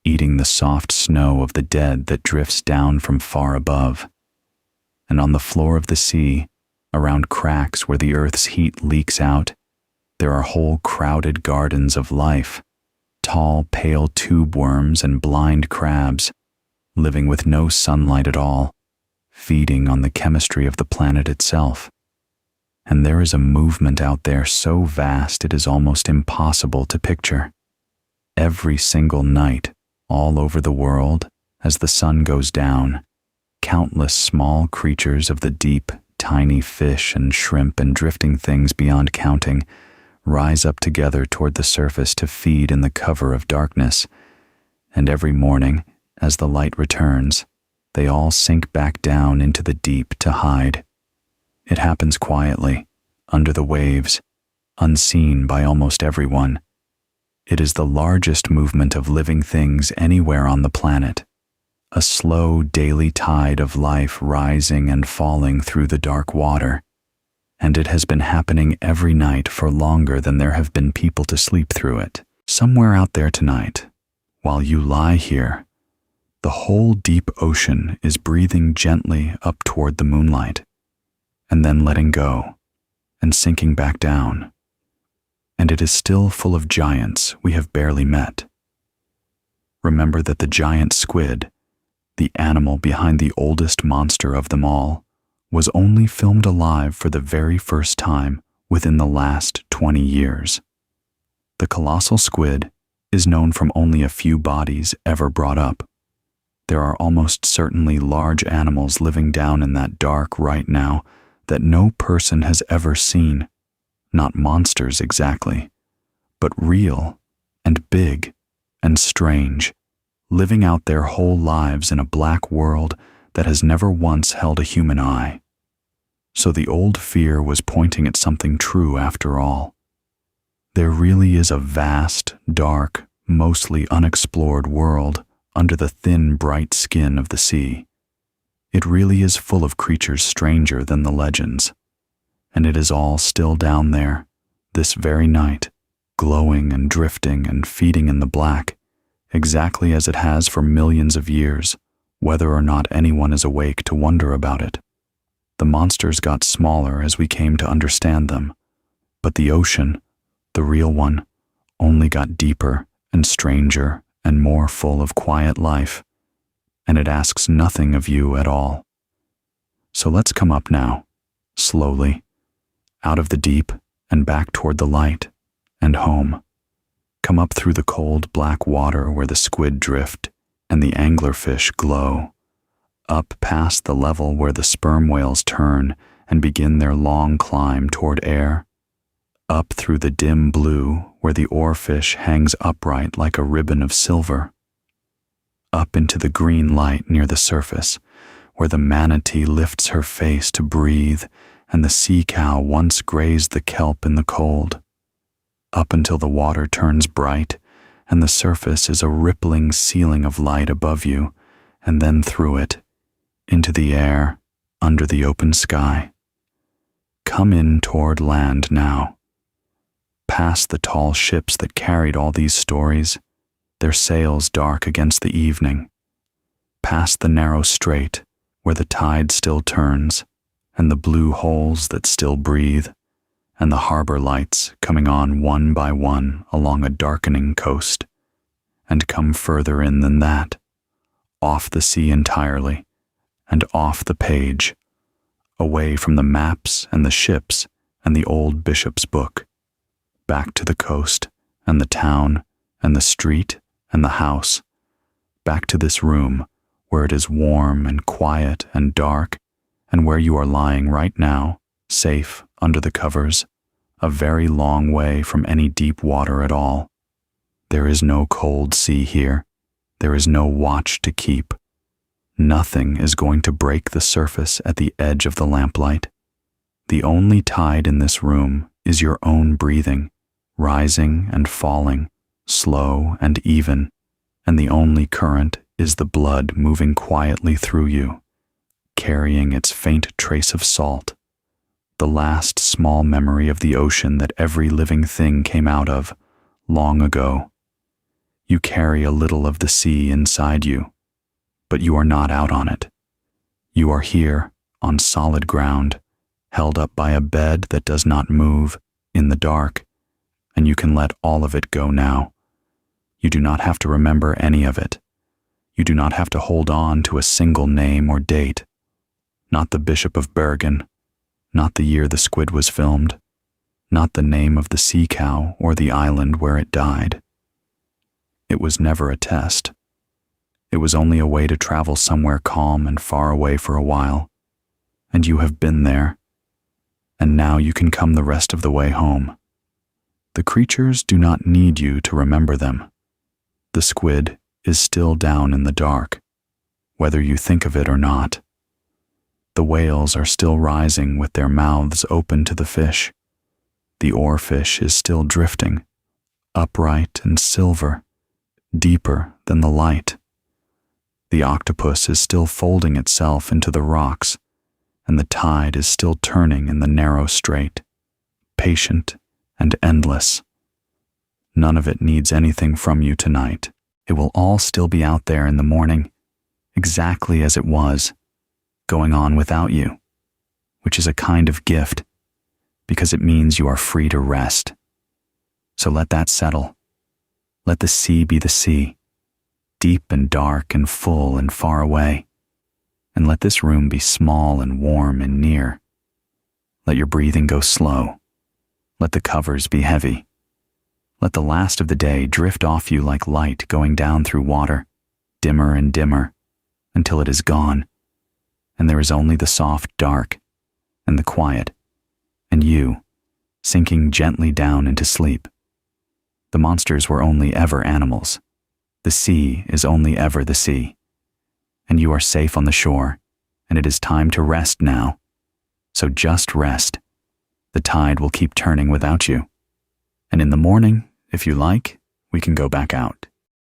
eating the soft snow of the dead that drifts down from far above. And on the floor of the sea, around cracks where the earth's heat leaks out, there are whole crowded gardens of life, tall, pale tube worms and blind crabs, living with no sunlight at all, feeding on the chemistry of the planet itself. And there is a movement out there so vast it is almost impossible to picture. Every single night, all over the world, as the sun goes down, countless small creatures of the deep, tiny fish and shrimp and drifting things beyond counting, rise up together toward the surface to feed in the cover of darkness, and every morning, as the light returns, they all sink back down into the deep to hide. It happens quietly, under the waves, unseen by almost everyone. It is the largest movement of living things anywhere on the planet, a slow daily tide of life rising and falling through the dark water. And it has been happening every night for longer than there have been people to sleep through it. Somewhere out there tonight, while you lie here, the whole deep ocean is breathing gently up toward the moonlight, and then letting go, and sinking back down. And it is still full of giants we have barely met. Remember that the giant squid, the animal behind the oldest monster of them all, was only filmed alive for the very first time within the last 20 years. The colossal squid is known from only a few bodies ever brought up. There are almost certainly large animals living down in that dark right now that no person has ever seen. Not monsters exactly, but real and big and strange, living out their whole lives in a black world that has never once held a human eye. So the old fear was pointing at something true after all. There really is a vast, dark, mostly unexplored world under the thin, bright skin of the sea. It really is full of creatures stranger than the legends, and it is all still down there, this very night, glowing and drifting and feeding in the black, exactly as it has for millions of years, whether or not anyone is awake to wonder about it. The monsters got smaller as we came to understand them, but the ocean, the real one, only got deeper and stranger and more full of quiet life, and it asks nothing of you at all. So let's come up now, slowly, out of the deep and back toward the light and home. Come up through the cold black water where the squid drift and the anglerfish glow, up past the level where the sperm whales turn and begin their long climb toward air, up through the dim blue where the oarfish hangs upright like a ribbon of silver, up into the green light near the surface where the manatee lifts her face to breathe and the sea cow once grazed the kelp in the cold, up until the water turns bright and the surface is a rippling ceiling of light above you, and then through it, into the air, under the open sky. Come in toward land now. Past the tall ships that carried all these stories, their sails dark against the evening. Past the narrow strait, where the tide still turns, and the blue holes that still breathe, and the harbor lights coming on one by one along a darkening coast, and come further in than that, off the sea entirely, and off the page, away from the maps and the ships and the old bishop's book, back to the coast and the town and the street and the house, back to this room where it is warm and quiet and dark, and where you are lying right now, safe under the covers, a very long way from any deep water at all. There is no cold sea here. There is no watch to keep. Nothing is going to break the surface at the edge of the lamplight. The only tide in this room is your own breathing, rising and falling, slow and even, and the only current is the blood moving quietly through you, carrying its faint trace of salt, the last small memory of the ocean that every living thing came out of long ago. You carry a little of the sea inside you, but you are not out on it. You are here on solid ground, held up by a bed that does not move, in the dark, and you can let all of it go now. You do not have to remember any of it. You do not have to hold on to a single name or date. Not the Bishop of Bergen, not the year the squid was filmed, not the name of the sea cow or the island where it died. It was never a test. It was only a way to travel somewhere calm and far away for a while, and you have been there, and now you can come the rest of the way home. The creatures do not need you to remember them. The squid is still down in the dark, whether you think of it or not. The whales are still rising with their mouths open to the fish. The oarfish is still drifting, upright and silver, deeper than the light. The octopus is still folding itself into the rocks, and the tide is still turning in the narrow strait, patient and endless. None of it needs anything from you tonight. It will all still be out there in the morning, exactly as it was, going on without you, which is a kind of gift, because it means you are free to rest. So let that settle. Let the sea be the sea, deep and dark and full and far away, and let this room be small and warm and near. Let your breathing go slow. Let the covers be heavy. Let the last of the day drift off you like light going down through water, dimmer and dimmer, until it is gone, and there is only the soft dark, and the quiet, and you, sinking gently down into sleep. The monsters were only ever animals. The sea is only ever the sea. And you are safe on the shore, and it is time to rest now. So just rest. The tide will keep turning without you. And in the morning, if you like, we can go back out.